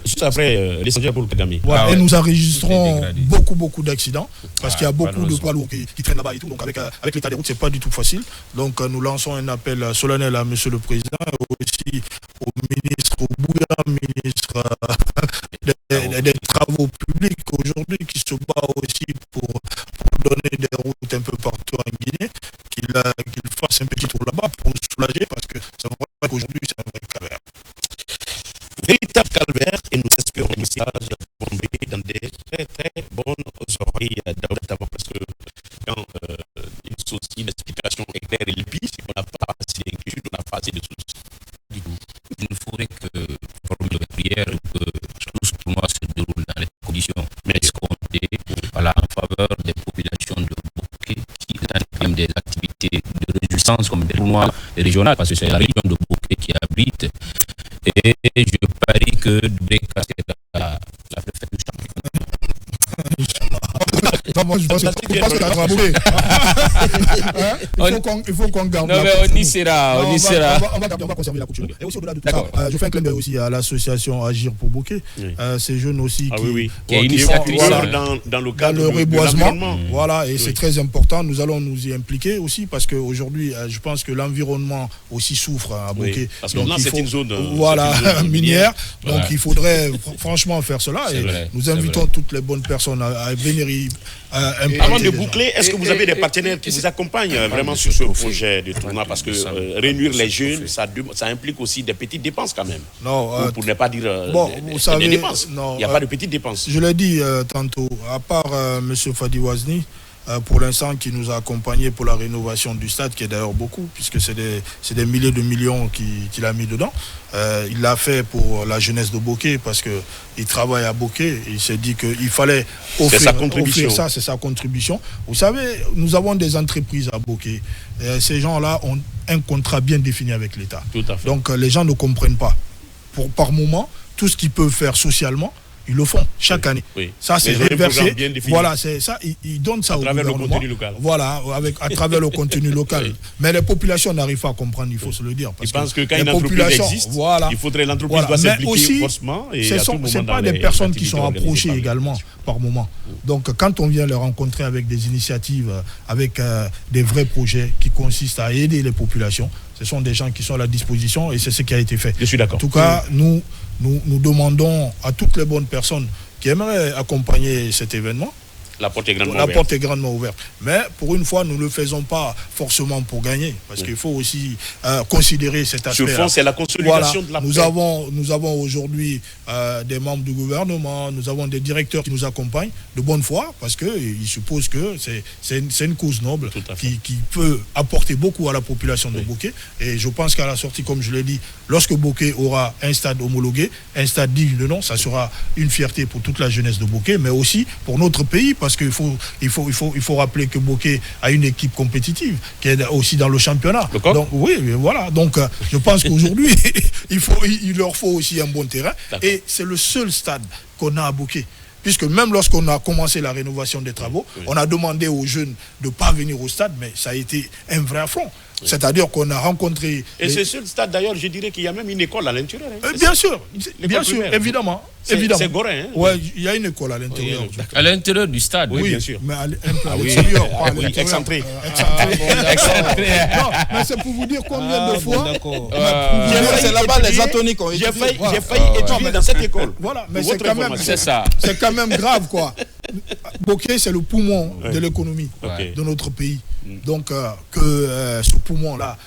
juste après, l'essentiel pour le Kagame. Voilà, et nous enregistrons beaucoup d'accidents, parce qu'il y a beaucoup de poids lourds qui traînent là-bas et tout. Donc avec l'état des routes, c'est pas du tout facile. Donc nous lançons un appel solennel à Monsieur le Président, aussi au ministre Bouya, ministre des Travaux publics aujourd'hui, qui se bat aussi pour donner des routes un peu partout en Guinée, qu'il fasse un petit tour là-bas pour nous soulager, parce que c'est vrai qu'aujourd'hui c'est un vrai calvaire. Véritable calvaire, et nous espérons que le message va tomber dans des très bonnes oreilles, d'abord parce que quand il faut aussi une explication claire et limpide, c'est qu'on n'a pas assez d'inquiétude, on n'a pas assez de soucis. Du coup, il nous faudrait que, parmi les prières, que tout ce tournoi se déroule dans les conditions escomptées, voilà, en faveur des populations de Bokeh qui ont des activités de résistance comme des tournois régionaux, parce que c'est la région de Bokeh qui abrite. Et je parie que Breka sera la préfète du championnat. Non, je pense que ça va bouler. Il faut qu'on garde. Non, mais on y sera. On va conserver la couture. Et aussi au-delà de tout ça, je fais un clin d'œil aussi à l'association Agir pour Bokeh. Ces jeunes aussi qui œuvrent dans le cadre de reboisement. Voilà, et c'est très important. Nous allons nous y impliquer aussi, parce qu'aujourd'hui, je pense que l'environnement aussi souffre à Bokeh. Parce que là, c'est une zone minière. Donc il faudrait franchement faire cela. Et nous invitons toutes les bonnes personnes à venir y Avant de boucler, est-ce que vous avez des partenaires qui vous accompagnent vraiment sur ce projet de tournoi? Parce que réunir les jeunes, ça implique aussi des petites dépenses quand même. Non, pour ne pas dire vous savez, des dépenses. Il n'y a pas de petites dépenses. Je l'ai dit tantôt, à part M. Fadi Wazni, pour l'instant, qui nous a accompagnés pour la rénovation du stade, qui est d'ailleurs beaucoup, puisque c'est des milliers de millions qu'il a mis dedans. Il l'a fait pour la jeunesse de Bokeh, parce qu'il travaille à Bokeh. Il s'est dit qu'il fallait offrir ça, c'est sa contribution. Vous savez, nous avons des entreprises à Bokeh. Ces gens-là ont un contrat bien défini avec l'État. Donc les gens ne comprennent pas. Par moment, tout ce qu'ils peuvent faire socialement, ils le font chaque année. Ça, c'est reversé. Voilà, c'est ça. Ils donnent ça au gouvernement. Le contenu local. Voilà, à travers le contenu local. Mais les populations n'arrivent pas à comprendre, il faut se le dire. Ils pensent que quand une entreprise existe, il faudrait l'entreprise doit s'impliquer forcément. Ce ne sont pas des personnes qui sont approchées également par moment. Donc, quand on vient les rencontrer avec des initiatives, avec des vrais projets qui consistent à aider les populations, ce sont des gens qui sont à la disposition, et c'est ce qui a été fait. Je suis d'accord. En tout cas, nous demandons à toutes les bonnes personnes qui aimeraient accompagner cet événement La porte est grandement ouverte. Mais pour une fois, nous ne le faisons pas forcément pour gagner, parce qu'il faut aussi considérer cet aspect. Sur fond, c'est la consolidation de la paix. Nous avons aujourd'hui des membres du gouvernement, nous avons des directeurs qui nous accompagnent de bonne foi, parce qu'ils supposent que c'est une cause noble qui peut apporter beaucoup à la population de Bokeh. Et je pense qu'à la sortie, comme je l'ai dit, lorsque Bokeh aura un stade homologué, un stade digne de nom, ça sera une fierté pour toute la jeunesse de Bokeh, mais aussi pour notre pays, parce qu'il faut rappeler que Bokeh a une équipe compétitive qui est aussi dans le championnat. Donc, oui, voilà. Donc, je pense qu'aujourd'hui, il leur faut aussi un bon terrain. Et c'est le seul stade qu'on a à Bokeh. Puisque même lorsqu'on a commencé la rénovation des travaux, on a demandé aux jeunes de ne pas venir au stade, mais ça a été un vrai affront. C'est-à-dire qu'on a rencontré... Et c'est sur le stade, d'ailleurs, je dirais qu'il y a même une école à l'intérieur. Bien sûr, évidemment. C'est Gorin, hein? Oui, il y a une école à l'intérieur. À l'intérieur du stade? Oui, bien sûr. Mais à l'extérieur. Excentré. Non, mais c'est pour vous dire combien de fois... C'est là-bas les atoniques ont été... J'ai failli étudier dans cette école. Voilà, mais c'est quand même grave, quoi. Bokeh, c'est le poumon de l'économie de notre pays. Donc, que ce poumon-là,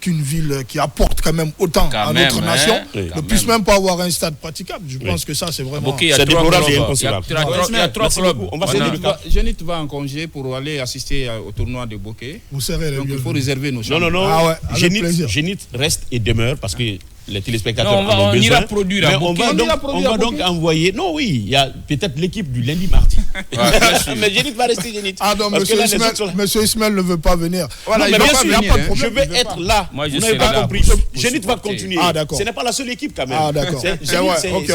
qu'une ville qui apporte quand même autant à notre nation ne puisse même pas avoir un stade praticable. Je pense que ça, c'est vraiment... C'est déplorable et inconcevable. Il y a 3 clubs. Zénith va en congé pour aller assister au tournoi de Bokeh. Vous serez donc il faut réserver nos chambres. Non. Zénith reste et demeure parce que les téléspectateurs en ont besoin. On ira produire à Bokeh. On va donc envoyer... Non, oui, il y a peut-être l'équipe du lundi-mardi. Mais Zénith va rester Zénith. Ah non, monsieur Ismaël ne veut pas venir. Voilà, mais bien sûr, je vais être là. Moi, vous n'avez pas compris. Zénith va continuer. Ah, d'accord. Ce n'est pas la seule équipe quand même. Ah, d'accord. Ok,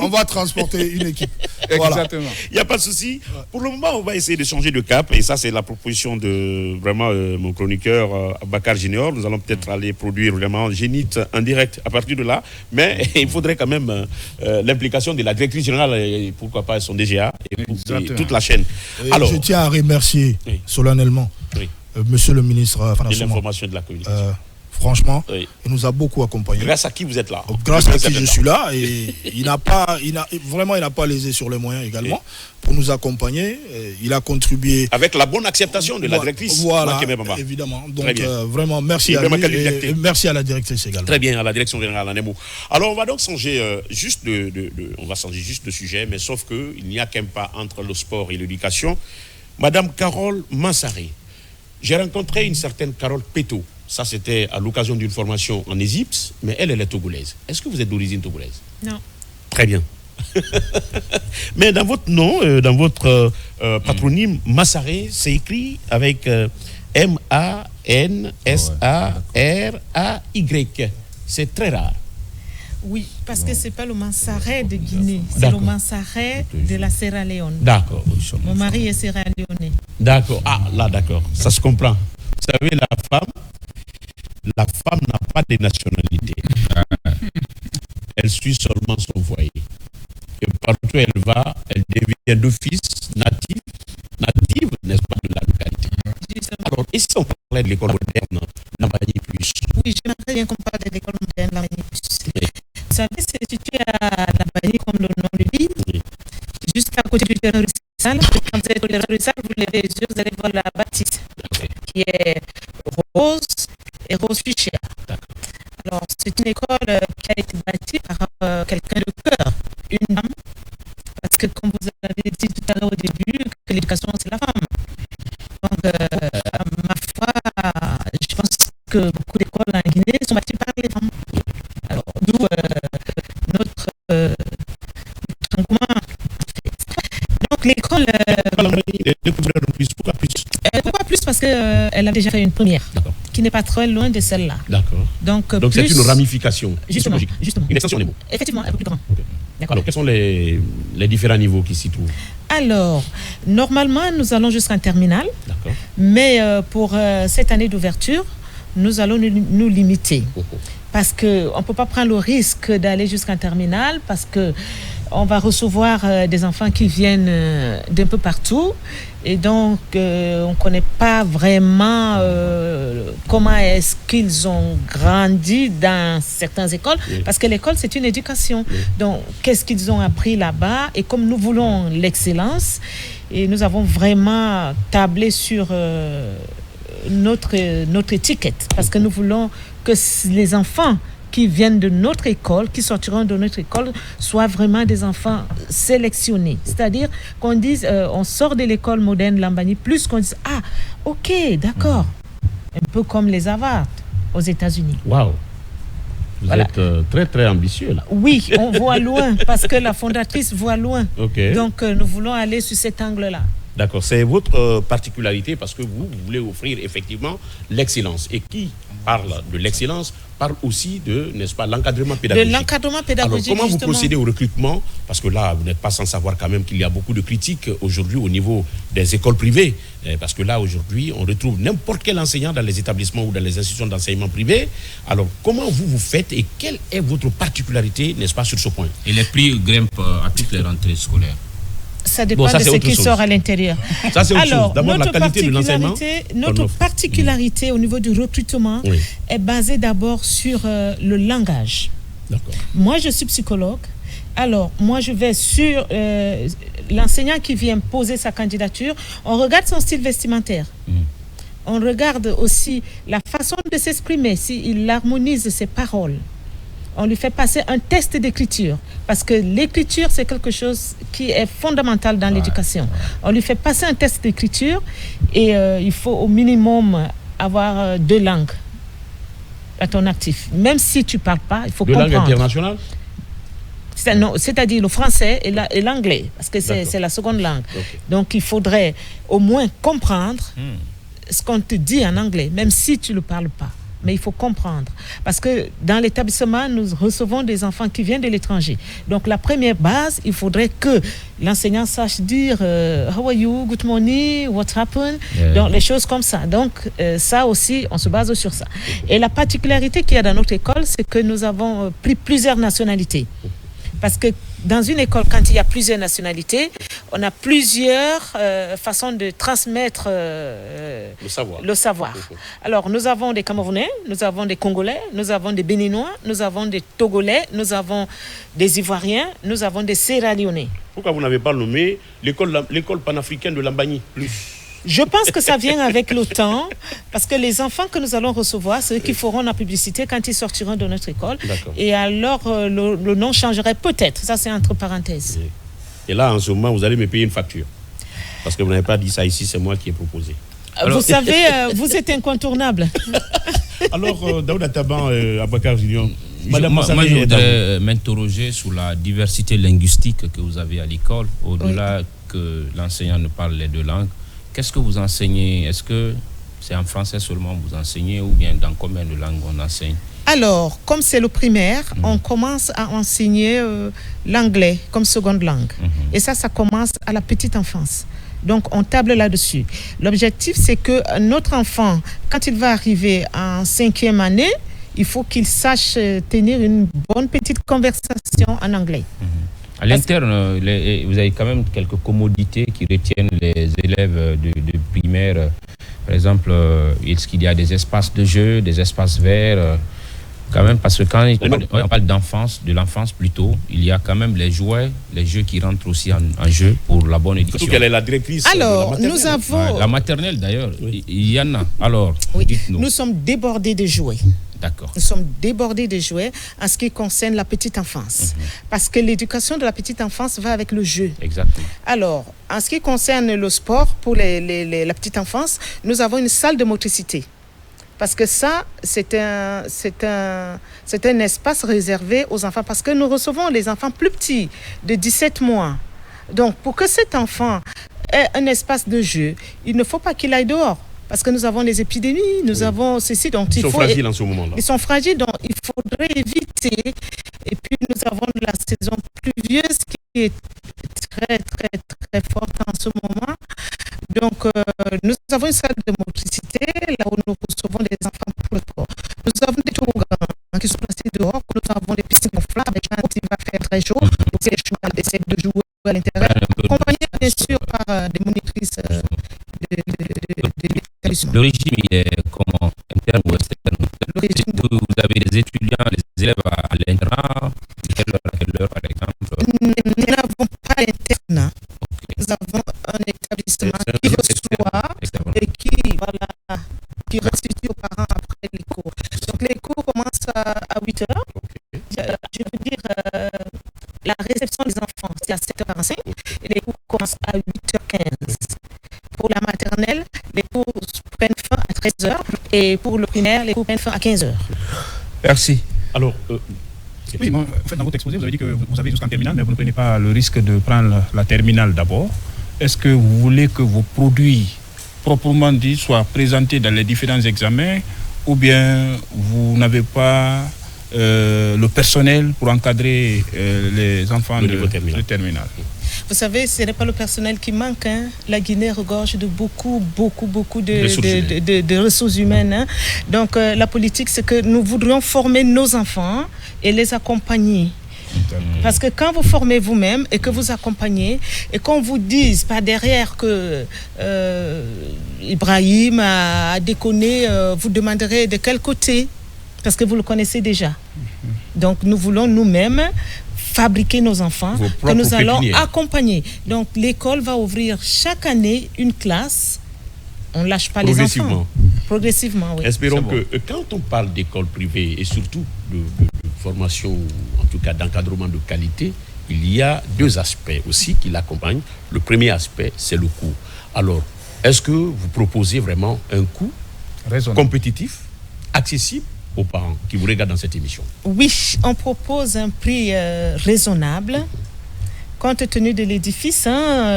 on va transporter une équipe. Exactement. Il n'y a pas de souci. Pour le moment, on va essayer de changer de cap. Et ça, c'est la proposition de vraiment mon chroniqueur Bakar Junior. Nous allons peut-être aller produire vraiment Zénith en direct à partir de là. Mais il faudrait quand même l'implication de la directrice générale et pourquoi pas son DGA et toute la chaîne. Alors, je tiens à remercier solennellement monsieur le ministre de l'information et de la communication. Franchement, il nous a beaucoup accompagnés. Grâce à qui vous êtes là? Grâce à qui je suis là. Et il n'a pas lésé sur les moyens également pour nous accompagner. Il a contribué. Avec la bonne acceptation de la directrice. Voilà, évidemment. Donc, vraiment, merci à lui et merci à la directrice également. Très bien, à la direction générale, en un mot. Alors, on va donc changer juste de sujet, mais sauf qu'il n'y a qu'un pas entre le sport et l'éducation. Madame Carole Mansaré, j'ai rencontré une certaine Carole Péto. Ça, c'était à l'occasion d'une formation en Égypte, mais elle est togolaise. Est-ce que vous êtes d'origine togolaise? Non. Très bien. Mais dans votre nom, dans votre patronyme, Mansaré, c'est écrit avec M-A-N-S-A-R-A-Y. C'est très rare. Oui, parce que ce n'est pas le Mansaré de Guinée, c'est le Mansaré de la Sierra Leone. D'accord. Mon mari est Sierra Leone. D'accord. Ah, là, d'accord. Ça se comprend. Vous savez, la femme n'a pas de nationalité. Elle suit seulement son foyer. Et partout où elle va, elle devient d'office native, n'est-ce pas, de la localité. Alors, et si on parlait de l'école moderne, Lambagne Plus? Oui, j'aimerais bien qu'on parle de l'école moderne Lambagne Plus. Vous savez, c'est situé à Lambagne, comme le nom le dit, juste à côté du terrain russal. Quand vous êtes au terrain russal, vous levez les yeux, vous allez voir la bâtisse, qui est rose et rose fuchsia. Alors, c'est une école qui a été bâtie par quelqu'un de cœur, une dame, parce que comme vous avez dit tout à l'heure au début, que l'éducation c'est la femme. Donc, ma foi, je pense que beaucoup d'écoles en Guinée sont bâties par les femmes. Alors, d'où notre engouement. Donc, l'école... Pourquoi plus? Parce qu'elle a déjà fait une première, qui n'est pas très loin de celle-là. D'accord. Donc c'est une ramification. Justement. Une extension des mots. Effectivement, un peu plus grand. Okay. Alors, quels sont les différents niveaux qui s'y trouvent? Alors, normalement, nous allons jusqu'en terminale. D'accord. Mais pour cette année d'ouverture, nous allons nous limiter. Parce qu'on ne peut pas prendre le risque d'aller jusqu'en terminale, parce que on va recevoir des enfants qui viennent d'un peu partout. Et donc, on ne connaît pas vraiment comment est-ce qu'ils ont grandi dans certaines écoles. Parce que l'école, c'est une éducation. Donc, qu'est-ce qu'ils ont appris là-bas? Et comme nous voulons l'excellence, Et nous avons vraiment tablé sur notre étiquette, parce que nous voulons que les enfants qui viennent de notre école, qui sortiront de notre école, soient vraiment des enfants sélectionnés. C'est-à-dire qu'on dise, on sort de l'école moderne Lambani, plus qu'on dise, ah, ok, d'accord. Un peu comme les Harvard aux États-Unis. Waouh! Vous êtes très, très ambitieux, là. Oui, on voit loin, parce que la fondatrice voit loin. Okay. Donc, nous voulons aller sur cet angle-là. D'accord, c'est votre particularité, parce que vous voulez offrir effectivement l'excellence. Et qui parle de l'excellence parle aussi de, n'est-ce pas, l'encadrement pédagogique. De l'encadrement pédagogique. Alors, comment justement, vous procédez au recrutement? Parce que là, vous n'êtes pas sans savoir quand même qu'il y a beaucoup de critiques aujourd'hui au niveau des écoles privées. Parce que là, aujourd'hui, on retrouve n'importe quel enseignant dans les établissements ou dans les institutions d'enseignement privé. Alors, comment vous faites et quelle est votre particularité, n'est-ce pas, sur ce point? Et les prix grimpent à toutes les rentrées scolaires. Ça dépend de ce qui sort à l'intérieur. Ça, c'est autre chose. D'abord, la qualité de l'enseignement. Notre particularité au niveau du recrutement est basée d'abord sur le langage. D'accord. Moi, je suis psychologue. Alors, moi, je vais sur l'enseignant qui vient poser sa candidature. On regarde son style vestimentaire. On regarde aussi la façon de s'exprimer, s'il harmonise ses paroles. On lui fait passer un test d'écriture, parce que l'écriture, c'est quelque chose qui est fondamental dans l'éducation. On lui fait passer un test d'écriture et il faut au minimum avoir 2 langues à ton actif. Même si tu ne parles pas, il faut comprendre. 2 langues internationales? C'est-à-dire le français et l'anglais, parce que c'est la seconde langue. Okay. Donc, il faudrait au moins comprendre ce qu'on te dit en anglais, même si tu ne le parles pas. Mais il faut comprendre. Parce que dans l'établissement, nous recevons des enfants qui viennent de l'étranger. Donc, la première base, il faudrait que l'enseignant sache dire how are you, good morning, what happened? Donc, les choses comme ça. Donc, ça aussi, on se base sur ça. Et la particularité qu'il y a dans notre école, c'est que nous avons pris plusieurs nationalités. Parce que dans une école, quand il y a plusieurs nationalités, on a plusieurs façons de transmettre le savoir. Alors, nous avons des Camerounais, nous avons des Congolais, nous avons des Béninois, nous avons des Togolais, nous avons des Ivoiriens, nous avons des Sierra-Léonais. Pourquoi vous n'avez pas nommé l'école panafricaine de Lambani plus? Je pense que ça vient avec le temps, parce que les enfants que nous allons recevoir, c'est eux qui feront la publicité quand ils sortiront de notre école. Et alors, le nom changerait peut-être. Ça, c'est entre parenthèses. Et là, en ce moment, vous allez me payer une facture. Parce que vous n'avez pas dit ça ici, c'est moi qui ai proposé. Alors, vous savez, vous êtes incontournable. Alors, Daouda Taban, Abakar Junior, moi, je voudrais m'interroger sur la diversité linguistique que vous avez à l'école, au-delà que l'enseignant ne parle les 2 langues. Qu'est-ce que vous enseignez? Est-ce que c'est en français seulement que vous enseignez ou bien dans combien de langues on enseigne? Alors, comme c'est le primaire, on commence à enseigner l'anglais comme seconde langue. Et ça commence à la petite enfance. Donc, on table là-dessus. L'objectif, c'est que notre enfant, quand il va arriver en 5e année, il faut qu'il sache tenir une bonne petite conversation en anglais. À l'interne, vous avez quand même quelques commodités qui retiennent les élèves de primaire. Par exemple, est-ce qu'il y a des espaces de jeu, des espaces verts quand même, parce que quand on parle d'enfance, de l'enfance plutôt, il y a quand même les jouets, les jeux qui rentrent aussi en jeu pour la bonne éducation. Surtout qu'elle est la directrice. Alors, nous avons... la maternelle d'ailleurs, il y en a. Alors, dites-nous. Nous sommes débordés de jouets. D'accord. Nous sommes débordés de jouets en ce qui concerne la petite enfance. Parce que l'éducation de la petite enfance va avec le jeu. Exactement. Alors, en ce qui concerne le sport, pour la petite enfance, nous avons une salle de motricité. Parce que ça, c'est un espace réservé aux enfants. Parce que nous recevons les enfants plus petits, de 17 mois. Donc, pour que cet enfant ait un espace de jeu, il ne faut pas qu'il aille dehors. Parce que nous avons les épidémies, nous avons ceci. Donc ils sont fragiles en ce moment-là. Ils sont fragiles, donc il faudrait éviter. Et puis nous avons la saison pluvieuse qui est très, très, très forte en ce moment. Donc nous avons une salle de motricité, là où nous recevons les enfants pour le sport. Nous avons des toboggans qui sont placés dehors. Nous avons des piscines gonflables quand il va faire très chaud. Aussi les chevaux essaient de jouer à l'intérieur. Accompagnés bien sûr par des monitrices Le régime, il est comment? Interne ou externe? Vous avez des étudiants, des élèves à l'internat, de quelle heure à quelle heure, par exemple? Nous n'avons pas l'internat. Nous avons un 8h. Je veux dire, la réception des enfants, c'est à 7h45 et les cours commencent à 8h15. Pour la maternelle, les cours prennent fin à 13h et pour le primaire, les cours prennent fin à 15h. Merci. Alors, oui, en fait, dans votre exposé, vous avez dit que vous avez jusqu'en terminale, mais vous ne prenez pas le risque de prendre la terminale d'abord. Est-ce que vous voulez que vos produits, proprement dit, soient présentés dans les différents examens, ou bien vous n'avez pas le personnel pour encadrer les enfants de terminale? Vous savez, ce n'est pas le personnel qui manque. Hein. La Guinée regorge de beaucoup de ressources humaines. Hein. Donc, la politique, c'est que nous voudrions former nos enfants et les accompagner. Parce que quand vous formez vous-même et que vous accompagnez et qu'on vous dise par derrière que Ibrahim a déconné, vous demanderez de quel côté, parce que vous le connaissez déjà. Donc nous voulons nous-mêmes fabriquer nos enfants que nous allons accompagner. Donc l'école va ouvrir chaque année une classe. On ne lâche pas les enfants. Progressivement, oui. Espérons que quand on parle d'école privée et surtout de formation, en tout cas d'encadrement de qualité, il y a deux aspects aussi qui l'accompagnent. Le premier aspect, c'est le coût. Alors, est-ce que vous proposez vraiment un coût compétitif, accessible aux parents qui vous regardent dans cette émission? Oui, on propose un prix raisonnable. Compte tenu de l'édifice,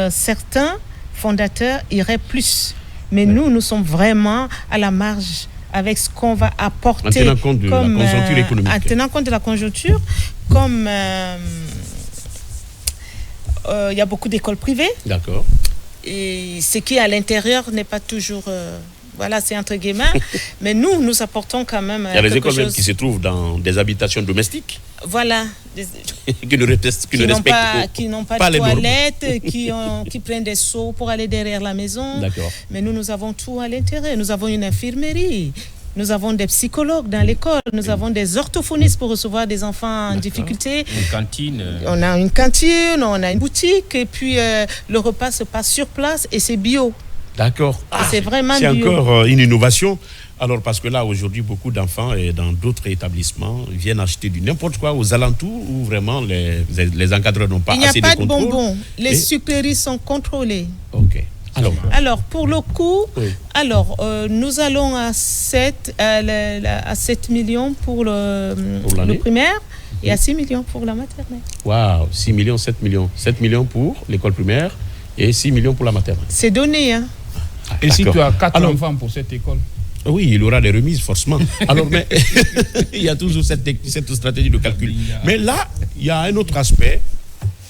certains fondateurs iraient plus. Mais nous sommes vraiment à la marge avec ce qu'on va apporter. En tenant compte de la conjoncture économique. En tenant compte de la conjoncture, comme il y a beaucoup d'écoles privées. D'accord. Et ce qui est à l'intérieur n'est pas toujours... voilà, c'est entre guillemets. Mais nous apportons quand même. Il y a des écoles même qui se trouvent dans des habitations domestiques. Voilà. Qui n'ont pas de toilettes, qui prennent des seaux pour aller derrière la maison. D'accord. Mais nous avons tout à l'intérieur. Nous avons une infirmerie. Nous avons des psychologues dans l'école. Nous avons des orthophonistes pour recevoir des enfants en difficulté. Une cantine. On a une cantine, on a une boutique. Et puis, le repas se passe sur place et c'est bio. D'accord. C'est vraiment c'est bio. Encore une innovation. Alors, parce que là, aujourd'hui, beaucoup d'enfants et dans d'autres établissements viennent acheter du n'importe quoi aux alentours où vraiment les encadreurs n'ont pas assez de contrôle. Il n'y a pas de bonbons. Les sucreries sont contrôlées. OK. Alors, pour le coût, nous allons à 7 millions pour le primaire et à 6 millions pour la maternelle. Waouh, 6 millions, 7 millions. 7 millions pour l'école primaire et 6 millions pour la maternelle. C'est donné, hein. Et si tu as 4 enfants pour cette école? Oui, il y aura des remises, forcément. Alors, mais il y a toujours cette stratégie de calcul. Mais là, il y a un autre aspect.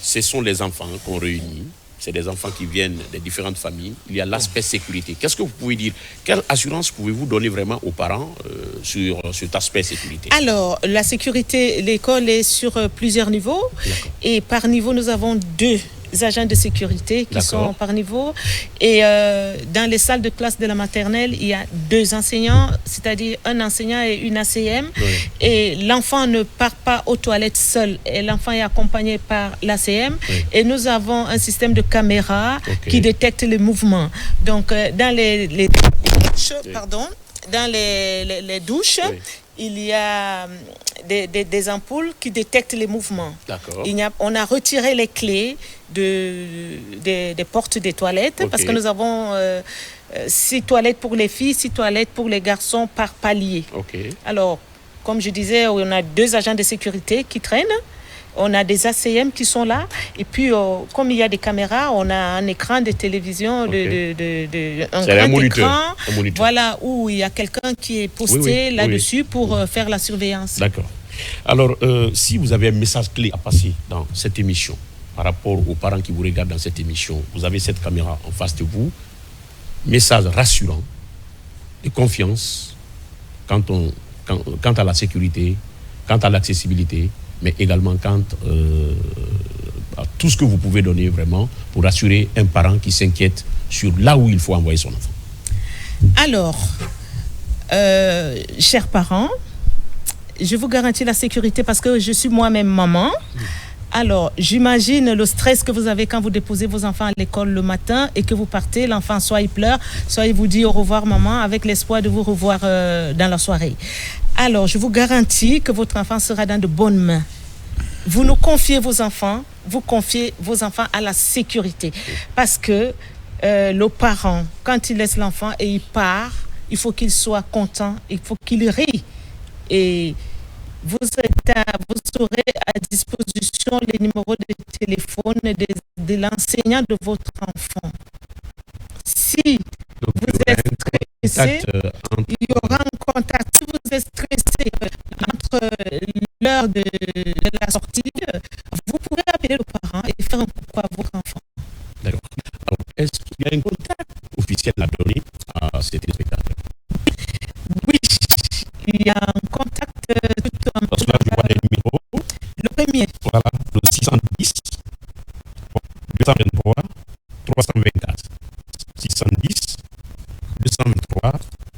Ce sont les enfants qu'on réunit. C'est des enfants qui viennent des différentes familles. Il y a l'aspect sécurité. Qu'est-ce que vous pouvez dire? Quelle assurance pouvez-vous donner vraiment aux parents sur cet aspect sécurité? Alors, la sécurité, l'école est sur plusieurs niveaux. Et par niveau, nous avons 2 agents de sécurité qui sont par niveau. Et dans les salles de classe de la maternelle, il y a 2 enseignants, c'est-à-dire un enseignant et une ACM. Oui. Et l'enfant ne part pas aux toilettes seul. Et l'enfant est accompagné par l'ACM. Oui. Et nous avons un système de caméra qui détecte les mouvements. Donc, dans les douches, dans les douches, il y a des ampoules qui détectent les mouvements. D'accord. On a retiré les clés des portes des toilettes parce que nous avons 6 toilettes pour les filles, 6 toilettes pour les garçons par palier. Alors, comme je disais, on a 2 agents de sécurité qui traînent. On a des ACM qui sont là. Et puis, comme il y a des caméras, on a un écran de télévision, un grand moniteur, écran, voilà, où il y a quelqu'un qui est posté là-dessus pour faire la surveillance. D'accord. Alors, si vous avez un message clé à passer dans cette émission, par rapport aux parents qui vous regardent dans cette émission, vous avez cette caméra en face de vous, message rassurant, de confiance, quant à la sécurité, quant à l'accessibilité, mais également quant à tout ce que vous pouvez donner vraiment pour rassurer un parent qui s'inquiète sur là où il faut envoyer son enfant. Alors, chers parents, je vous garantis la sécurité parce que je suis moi-même maman. Alors, j'imagine le stress que vous avez quand vous déposez vos enfants à l'école le matin et que vous partez, l'enfant soit il pleure, soit il vous dit au revoir maman avec l'espoir de vous revoir dans la soirée. alors je vous garantis que votre enfant sera dans de bonnes mains. Vous nous confiez vos enfants, vous confiez vos enfants à la sécurité. Parce que le parent, quand il laisse l'enfant et il part, il faut qu'il soit content, il faut qu'il rie. Et vous aurez à disposition les numéros de téléphone de l'enseignant de votre enfant. Si vous êtes stressé, il y aura un contact. Si vous êtes stressé entre l'heure de la sortie, vous pouvez appeler le parent et faire un coucou à votre enfant. D'accord. Alors, est-ce qu'il y a un contact officiel à donner à ces téléspectateurs? Oui, il y a un contact. Parce que là, je vois des numéros. Le premier. Voilà, le 610 223 324. 610 223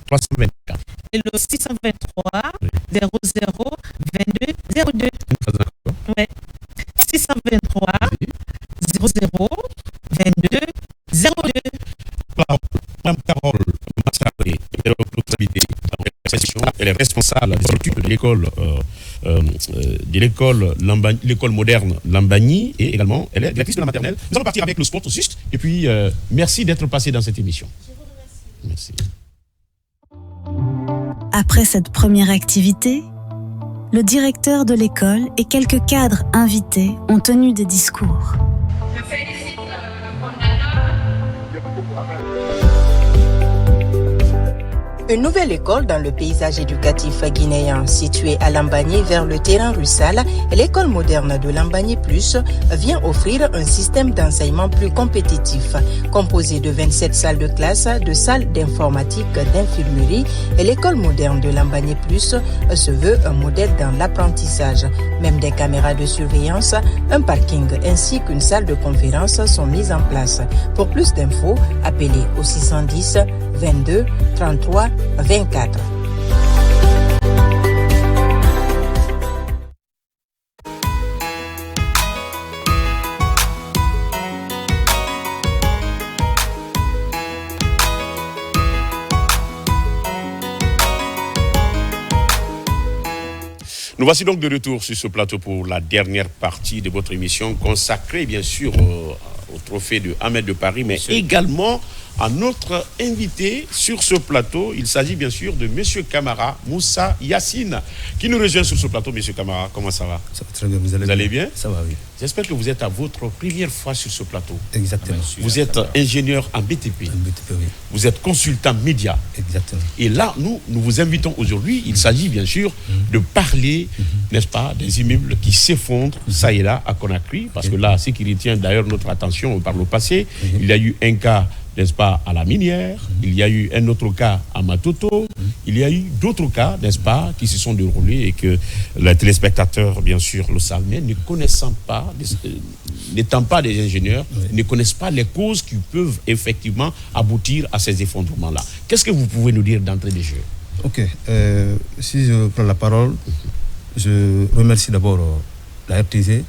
324. Et le 623 00 22 02. Ouais. 623 00 22 02. Mme Carole Massaré, elle est responsable des études de l'école moderne Lambagny, et également elle est directrice de la maternelle. Nous allons partir avec le sport juste, et puis merci d'être passé dans cette émission. Je vous remercie. Merci. Après cette première activité, le directeur de l'école et quelques cadres invités ont tenu des discours. Je félicite le fondateur. Une nouvelle école dans le paysage éducatif guinéen, située à Lambagny vers le terrain Russal, l'école moderne de Lambagny Plus vient offrir un système d'enseignement plus compétitif. Composé de 27 salles de classe, de salles d'informatique, d'infirmerie, l'école moderne de Lambagny Plus se veut un modèle dans l'apprentissage. Même des caméras de surveillance, un parking ainsi qu'une salle de conférence sont mises en place. Pour plus d'infos, appelez au 610 22 33 24. Nous voici donc de retour sur ce plateau pour la dernière partie de votre émission consacrée bien sûr au trophée de Ahmed de Paris, mais également à notre invité sur ce plateau. Il s'agit bien sûr de M. Camara Moussa Yassine, qui nous rejoint sur ce plateau. M. Camara, comment ça va? Ça va très bien, vous allez bien? Ça va, oui. J'espère que vous êtes à votre première fois sur ce plateau. Exactement. Vous êtes ingénieur en BTP. En BTP, oui. Vous êtes consultant média. Exactement. Et là, nous vous invitons aujourd'hui. Il s'agit bien sûr de parler, n'est-ce pas, des immeubles qui s'effondrent, ça et là, à Conakry. Parce que là, ce qui retient d'ailleurs notre attention par le passé, il y a eu un cas, n'est-ce pas, à la minière, il y a eu un autre cas à Matoto, il y a eu d'autres cas, n'est-ce pas, qui se sont déroulés et que les téléspectateurs, bien sûr, le savent, mais ne connaissant pas, n'étant pas des ingénieurs, ne connaissent pas les causes qui peuvent effectivement aboutir à ces effondrements-là. Qu'est-ce que vous pouvez nous dire d'entrée de jeu? Ok, si je prends la parole, je remercie d'abord la RTZ.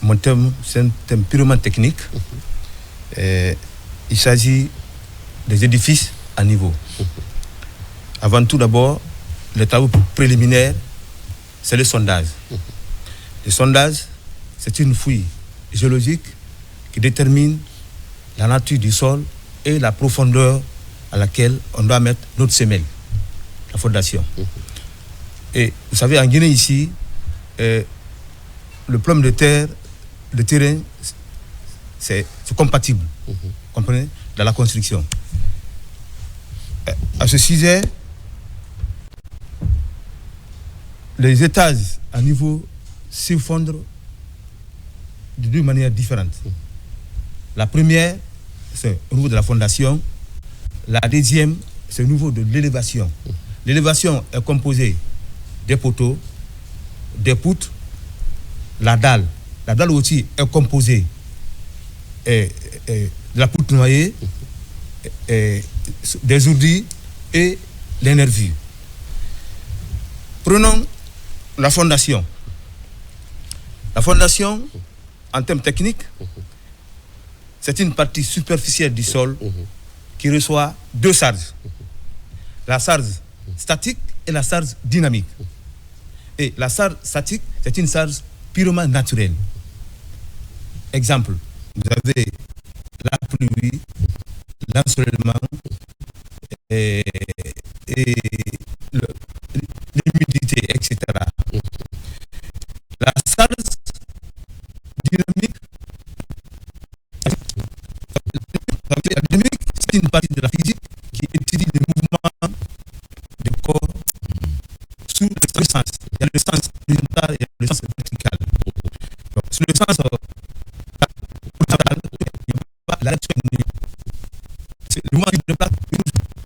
Mon thème, c'est un thème purement technique. Il s'agit des édifices à niveau. Avant tout d'abord, les travaux préliminaires, c'est le sondage. Le sondage, c'est une fouille géologique qui détermine la nature du sol et la profondeur à laquelle on doit mettre notre semelle, la fondation. Et vous savez, en Guinée ici, le problème de terre, le terrain, c'est compatible, comprenez, dans la construction. À ce sujet, les étages à niveau s'effondrent de deux manières différentes. La première, c'est au niveau de la fondation. La deuxième, c'est au niveau de l'élévation. L'élévation est composée des poteaux, des poutres, la dalle. La dalle aussi est composée de la poutre noyée, des ourdis et les nervures. Prenons la fondation. La fondation, en termes techniques, c'est une partie superficielle du sol qui reçoit deux charges. La charge statique et la charge dynamique. Et la charge statique, c'est une charge purement naturelle. Exemple, vous avez la pluie, l'ensoleillement et l'humidité, etc. La charge dynamique, c'est une partie de la physique qui étudie les mouvements du corps sous le sens. Il y a le sens horizontal et le sens vertical. Donc, sur le sens horizontal, il n'y a pas la direction nulle. C'est le mouvement qui se déplace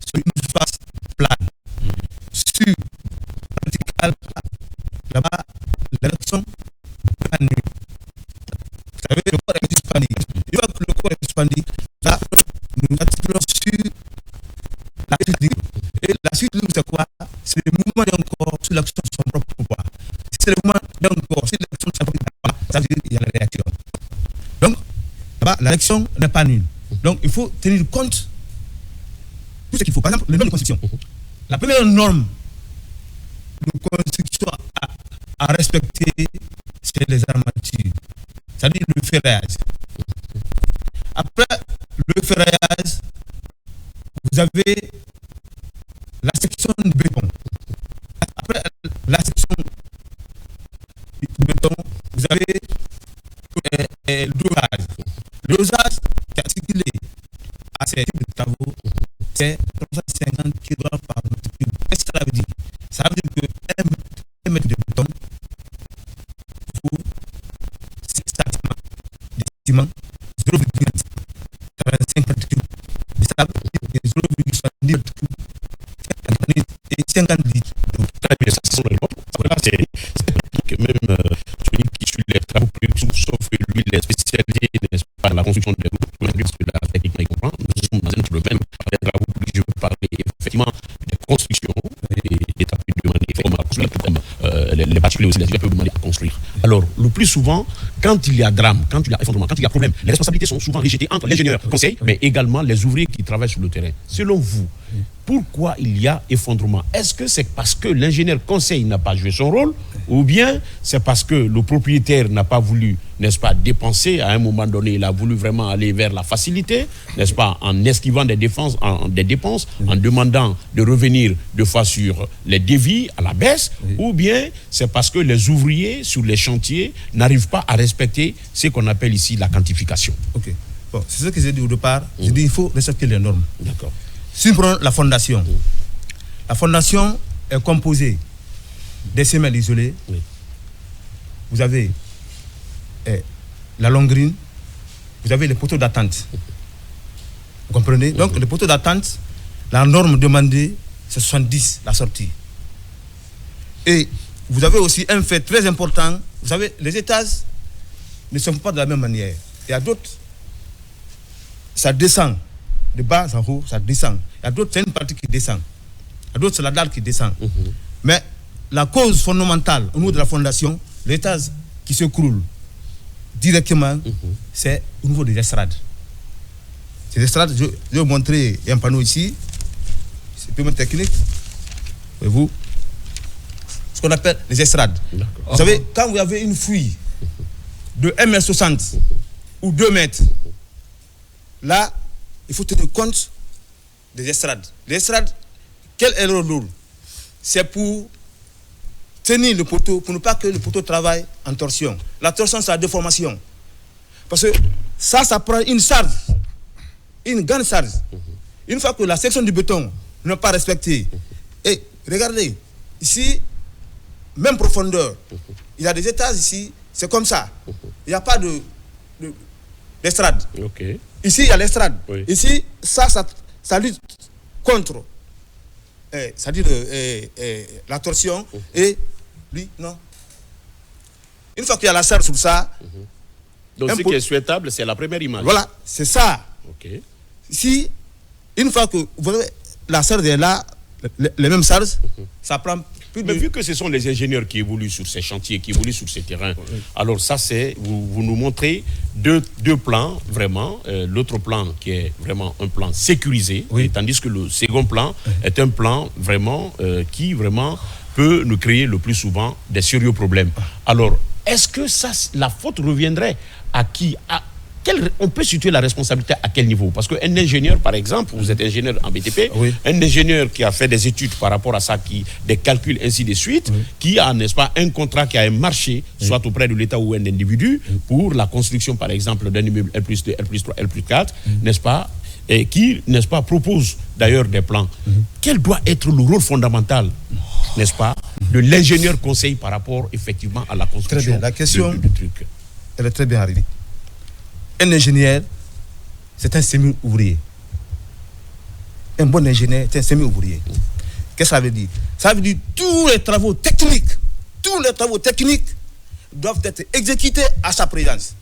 sur une surface plane. Sur le vertical, là-bas, la direction n'est pas nulle. Vous savez, le corps est suspendu. Une fois que le corps est suspendu, là, nous attirons sur la suite. Et la suite, c'est quoi? C'est le mouvement d'un corps sur l'action de son propre poids. Si c'est le mouvement d'un corps sur l'action de son propre poids, ça veut dire qu'il y a la réaction. Donc, là-bas, la réaction n'est pas nulle. Donc, il faut tenir compte de tout ce qu'il faut. Par exemple, les normes de construction. La première norme de construction à respecter, c'est les armatures. C'est-à-dire le ferraillage. Après le ferraillage, vous avez la section de béton. Après la section de béton, vous avez le dosage. Le dosage qui est articulé à ces types de travaux, c'est 350 kg par mètre cube. Qu'est-ce que ça veut dire? Ça veut dire que 1 mètre de béton faut statiquement des ciments 0,45 mètres cubes. De sable et 0,70 mètres cubes. Et 50 litres. Donc, c'est même celui qui suit les travaux plus sauf lui, il est spécialisé, n'est-ce pas, dans la construction des routes, parce que la technique, il comprend. Nous sommes dans un domaine des travaux plus, je veux parler effectivement des constructions et l'État peut demander effectivement à construire, comme les particuliers aussi, les États peuvent demander à construire. Alors, le plus souvent, quand il y a drame, quand il y a effondrement, quand il y a problème, les responsabilités sont souvent rejetées entre l'ingénieur conseil, mais également les ouvriers qui travaillent sur le terrain. Selon vous, pourquoi il y a effondrement? Est-ce que c'est parce que l'ingénieur conseil n'a pas joué son rôle, ou bien c'est parce que le propriétaire n'a pas voulu, n'est-ce pas, dépenser à un moment donné, il a voulu vraiment aller vers la facilité, n'est-ce pas, en esquivant des dépenses, en demandant de revenir de fois sur les devis à la baisse, ou bien c'est parce que les ouvriers sur les chantiers n'arrivent pas à respecter ce qu'on appelle ici la quantification. Ok. Bon, c'est ce que j'ai dit au départ. J'ai dit qu'il faut respecter les normes. D'accord. Si nous prenons la fondation, la fondation est composée des semelles isolées. Oui. Vous avez la longrine, vous avez les poteaux d'attente. Vous comprenez? Donc, les poteaux d'attente, la norme demandée, c'est 70, la sortie. Et vous avez aussi un fait très important. Vous savez, les étages ne sont pas de la même manière. Il y a d'autres, ça descend. De bas en haut, ça descend. Il y a d'autres, c'est une partie qui descend. Il y a d'autres, c'est la dalle qui descend. Mais la cause fondamentale au niveau de la fondation, l'étage qui s'écroule directement, c'est au niveau des estrades. Ces estrades, je vais vous montrer un panneau ici. C'est purement technique. Voyez-vous? Ce qu'on appelle les estrades. Vous savez, quand vous avez une fuite de 1,60 m ou 2 mètres, là, il faut tenir compte des estrades. Les estrades, quel est leur rôle? C'est pour tenir le poteau, pour ne pas que le poteau travaille en torsion. La torsion, c'est la déformation. Parce que ça prend une charge, une grande charge. Une fois que la section du béton n'est pas respectée, et regardez, ici, même profondeur, il y a des étages ici, c'est comme ça. Il n'y a pas d'estrade. Okay. Ici, il y a l'estrade. Oui. Ici, ça lutte contre, c'est-à-dire la torsion. Et lui, non. Une fois qu'il y a la serre sur ça. Donc, ce qui est souhaitable, c'est la première image. Voilà, c'est ça. Okay. Si, une fois que vous avez la serre est là, les mêmes charges, ça prend Mais vu que ce sont les ingénieurs qui évoluent sur ces chantiers, qui évoluent sur ces terrains, alors ça c'est, vous nous montrez deux plans vraiment, l'autre plan qui est vraiment un plan sécurisé, tandis que le second plan est un plan vraiment qui vraiment peut nous créer le plus souvent des sérieux problèmes. Alors, est-ce que ça, la faute reviendrait à qui? On peut situer la responsabilité à quel niveau? Parce qu'un ingénieur, par exemple, vous êtes ingénieur en BTP, un ingénieur qui a fait des études par rapport à ça, des calculs ainsi de suite, qui a, n'est-ce pas, un contrat qui a un marché, soit auprès de l'État ou un individu, pour la construction, par exemple, d'un immeuble L+2, L+3, L+4, n'est-ce pas, et qui, n'est-ce pas, propose d'ailleurs des plans. Quel doit être le rôle fondamental, n'est-ce pas, de l'ingénieur conseil par rapport, effectivement, à la construction? Très bien, la question, du truc. Elle est très bien arrivée. Un ingénieur, c'est un semi-ouvrier. Un bon ingénieur, c'est un semi-ouvrier. Qu'est-ce que ça veut dire? Ça veut dire que tous les travaux techniques doivent être exécutés à sa présence.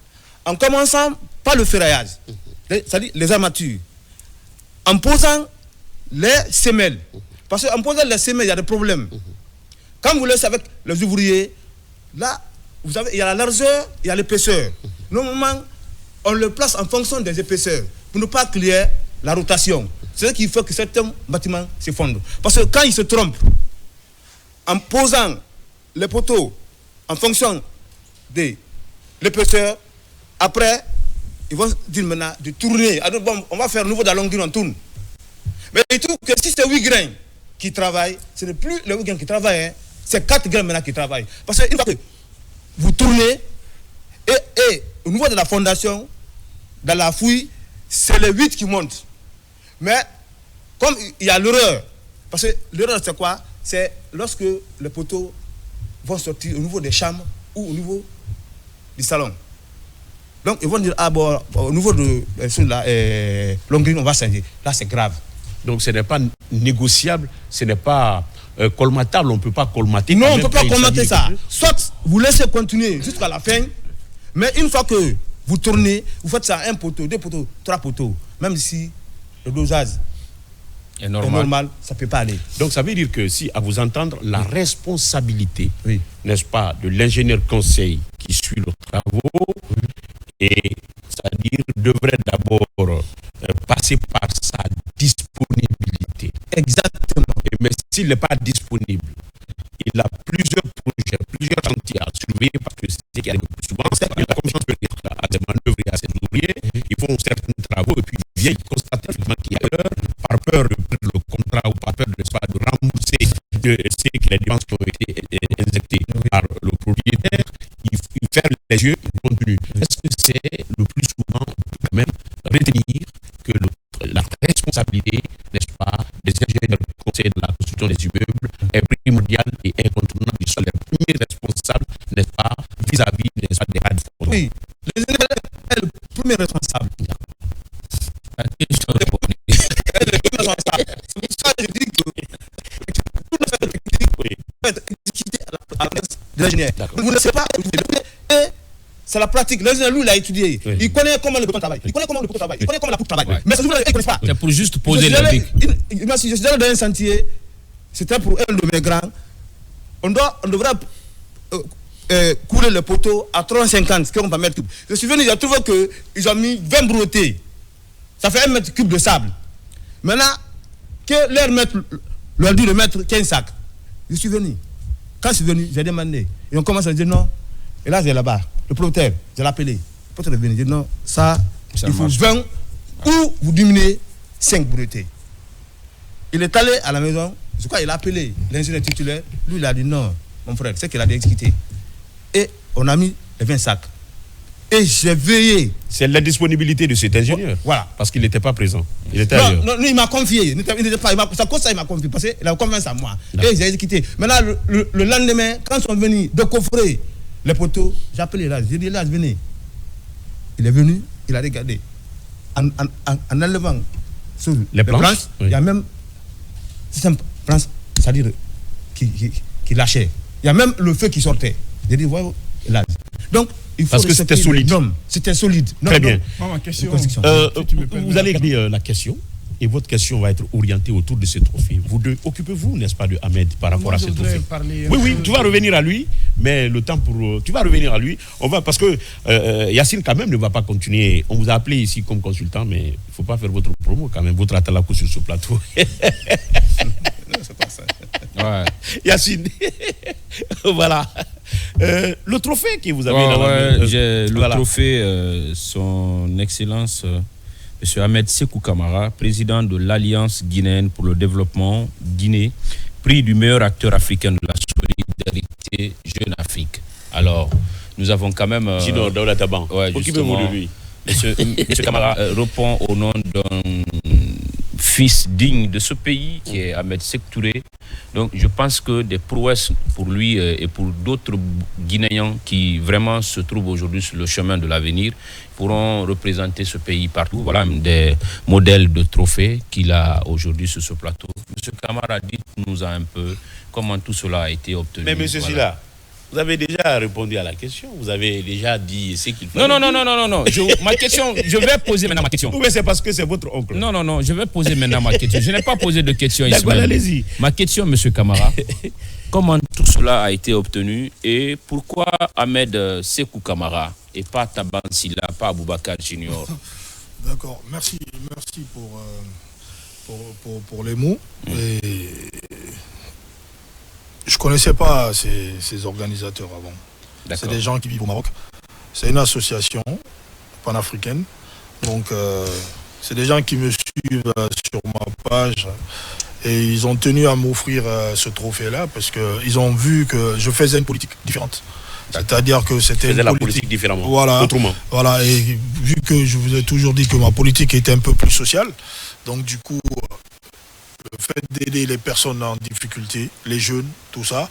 En commençant par le ferraillage, c'est-à-dire les armatures, en posant les semelles. Parce qu'en posant les semelles, il y a des problèmes. Quand vous laissez avec les ouvriers, là, vous savez, il y a la largeur, il y a l'épaisseur. Normalement, on le place en fonction des épaisseurs pour ne pas qu'il y ait la rotation. C'est ce qui fait que certains bâtiments s'effondrent. Parce que quand ils se trompent, en posant les poteaux en fonction de l'épaisseur, après, ils vont dire maintenant de tourner. Alors, bon, on va faire nouveau de la longueur, on tourne. Mais il trouve que si c'est 8 grains qui travaillent, ce n'est plus les 8 grains qui travaillent, hein, c'est 4 grains maintenant qui travaillent. Parce qu'une fois que vous tournez, et au niveau de la fondation, dans la fouille, c'est les 8 qui montent. Mais comme il y a l'erreur, parce que l'erreur c'est quoi? C'est lorsque les poteaux vont sortir au niveau des chambres ou au niveau du salon. Donc ils vont dire, ah bon, au niveau de la longueur, on va changer. Là c'est grave. Donc ce n'est pas négociable, ce n'est pas colmatable, on ne peut pas colmater. Non, on ne peut pas colmater ça. Soit vous laissez continuer jusqu'à la fin, mais une fois que vous tournez, vous faites ça 1 poteau, 2 poteaux, 3 poteaux, même si le dosage est normal, ça ne peut pas aller. Donc ça veut dire que si, à vous entendre, la responsabilité, n'est-ce pas, de l'ingénieur conseil qui suit les travaux, et c'est-à-dire devrait d'abord passer par sa disponibilité. Exactement. Mais s'il n'est pas disponible, il a plusieurs projets, plusieurs chantiers à surveiller, parce que c'est ce qui arrive le plus souvent. Il a confiance à des manœuvres et à ses ouvriers, ils font certains travaux et puis ils viennent constater qu'il y a erreur, par peur de perdre le contrat ou par peur de rembourser les dépenses qui ont été injectées par le propriétaire, il ferme les yeux, il continue. Est-ce que c'est le plus souvent quand même retenir que la responsabilité, n'est-ce pas, des ingénieurs conseillers de la construction des immeubles est primordiale et incontournable? Ils sont les premiers responsables, n'est-ce pas, vis-à-vis, n'est-ce pas, des cas de fraude. Oui, les ingénieurs sont le premier responsable. C'est pour ça que je dis que tout le fait technique peut être exécuté à la place de l'ingénieur. Vous ne savez pas, c'est la pratique. L'ingénieur, lui, il a étudié. Il connaît comment le béton travaille. Il connaît comment le poteau travaille. Il connaît comment la poutre travaille. Mais ce jour-là, il ne connaît pas. C'est pour juste poser la brique. Je suis allé dans un sentier, c'était pour un de mes grands. On devrait couler le poteau à 350, ce qu'on va mettre cube. Je suis venu, j'ai trouvé qu'ils ont mis 20 brouettés. Ça fait 1 mètre cube de sable. Maintenant, que leur dit de mettre 15 sacs. Je suis venu. Quand je suis venu, j'ai demandé. Et on commence à dire non. Et là, j'ai là-bas. Le propriétaire, j'ai l'appelé. Le propriétaire est venu. Il dit non, ça il faut 20 ou vous diminuez 5 brouettés. Il est allé à la maison. Je crois qu'il a appelé l'ingénieur titulaire. Lui, il a dit non, mon frère, c'est qu'il a exécuté. Et on a mis les 20 sacs. Et j'ai veillé. C'est la disponibilité de cet ingénieur. Voilà. Parce qu'il n'était pas présent. Il était ailleurs. Non, il m'a confié. Il n'était pas. C'est à cause de ça qu'il m'a confié. Parce qu'il a confiance à moi. Et j'ai exécuté. Maintenant, le lendemain, quand ils sont venus décoffrer les poteaux, j'ai appelé là. J'ai dit là, venez. Il est venu, il a regardé. En enlevant sur les planches, il y a même. C'est un planche, c'est-à-dire qui lâchait. Il y a même le feu qui sortait. J'ai dit, voilà, là. Donc, il faut parce que c'était solide. C'était solide. Très bien. Ma question, vous allez regarder la question. et votre question va être orientée autour de ce trophée. Vous deux, occupez-vous, n'est-ce pas, de Ahmed par rapport à ce trophée? Oui, tu vas revenir à lui, mais le temps pour... Tu vas revenir à lui. Parce que Yacine, quand même, ne va pas continuer. On vous a appelé ici comme consultant, mais il ne faut pas faire votre promo, quand même, votre atalakou sur ce plateau. Non, c'est pas ça. Ouais. Yacine, voilà. Le trophée que vous avez le trophée, son excellence, M. Ahmed Sékou Camara, président de l'Alliance guinéenne pour le développement Guinée, prix du meilleur acteur africain de la solidarité Jeune Afrique. Alors, nous avons quand même... Sinon, dans la taban, occupez-vous de lui. M. Camara répond au nom d'un fils digne de ce pays qui est Ahmed Sékou Touré. Donc je pense que des prouesses pour lui et pour d'autres Guinéens qui vraiment se trouvent aujourd'hui sur le chemin de l'avenir pourront représenter ce pays partout. Voilà des modèles de trophées qu'il a aujourd'hui sur ce plateau. M. Camara, dites-nous un peu comment tout cela a été obtenu. Mais M. Silla, vous avez déjà répondu à la question. Vous avez déjà dit ce qu'il faut. Non. Ma question, je vais poser maintenant ma question. Oui, mais c'est parce que c'est votre oncle. Non, je vais poser maintenant ma question. Je n'ai pas posé de question ici. D'accord, allez-y. Ma question, M. Camara, comment tout cela a été obtenu et pourquoi Ahmed Sékou Camara et pas Taban Silla, pas Aboubakar Junior? D'accord, merci pour les mots. Et je ne connaissais pas ces organisateurs avant. C'est des gens qui vivent au Maroc. C'est une association panafricaine. Donc, c'est des gens qui me suivent sur ma page. Et ils ont tenu à m'offrir ce trophée-là parce qu'ils ont vu que je faisais une politique différente. C'est-à-dire que c'était une politique différemment, voilà, autrement. Voilà, et vu que je vous ai toujours dit que ma politique était un peu plus sociale, donc du coup... Le fait d'aider les personnes en difficulté, les jeunes, tout ça,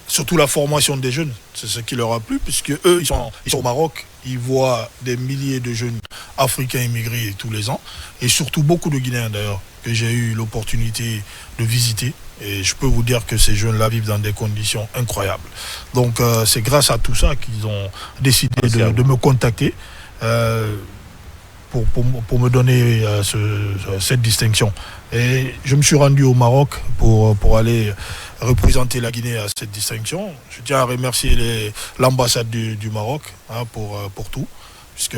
surtout la formation des jeunes, c'est ce qui leur a plu, puisque eux, ils sont au Maroc, ils voient des milliers de jeunes africains immigrés tous les ans, et surtout beaucoup de Guinéens d'ailleurs, que j'ai eu l'opportunité de visiter, et je peux vous dire que ces jeunes-là vivent dans des conditions incroyables. Donc c'est grâce à tout ça qu'ils ont décidé de me contacter. Pour me donner cette distinction. Et je me suis rendu au Maroc pour aller représenter la Guinée à cette distinction. Je tiens à remercier l'ambassade du Maroc pour tout, puisque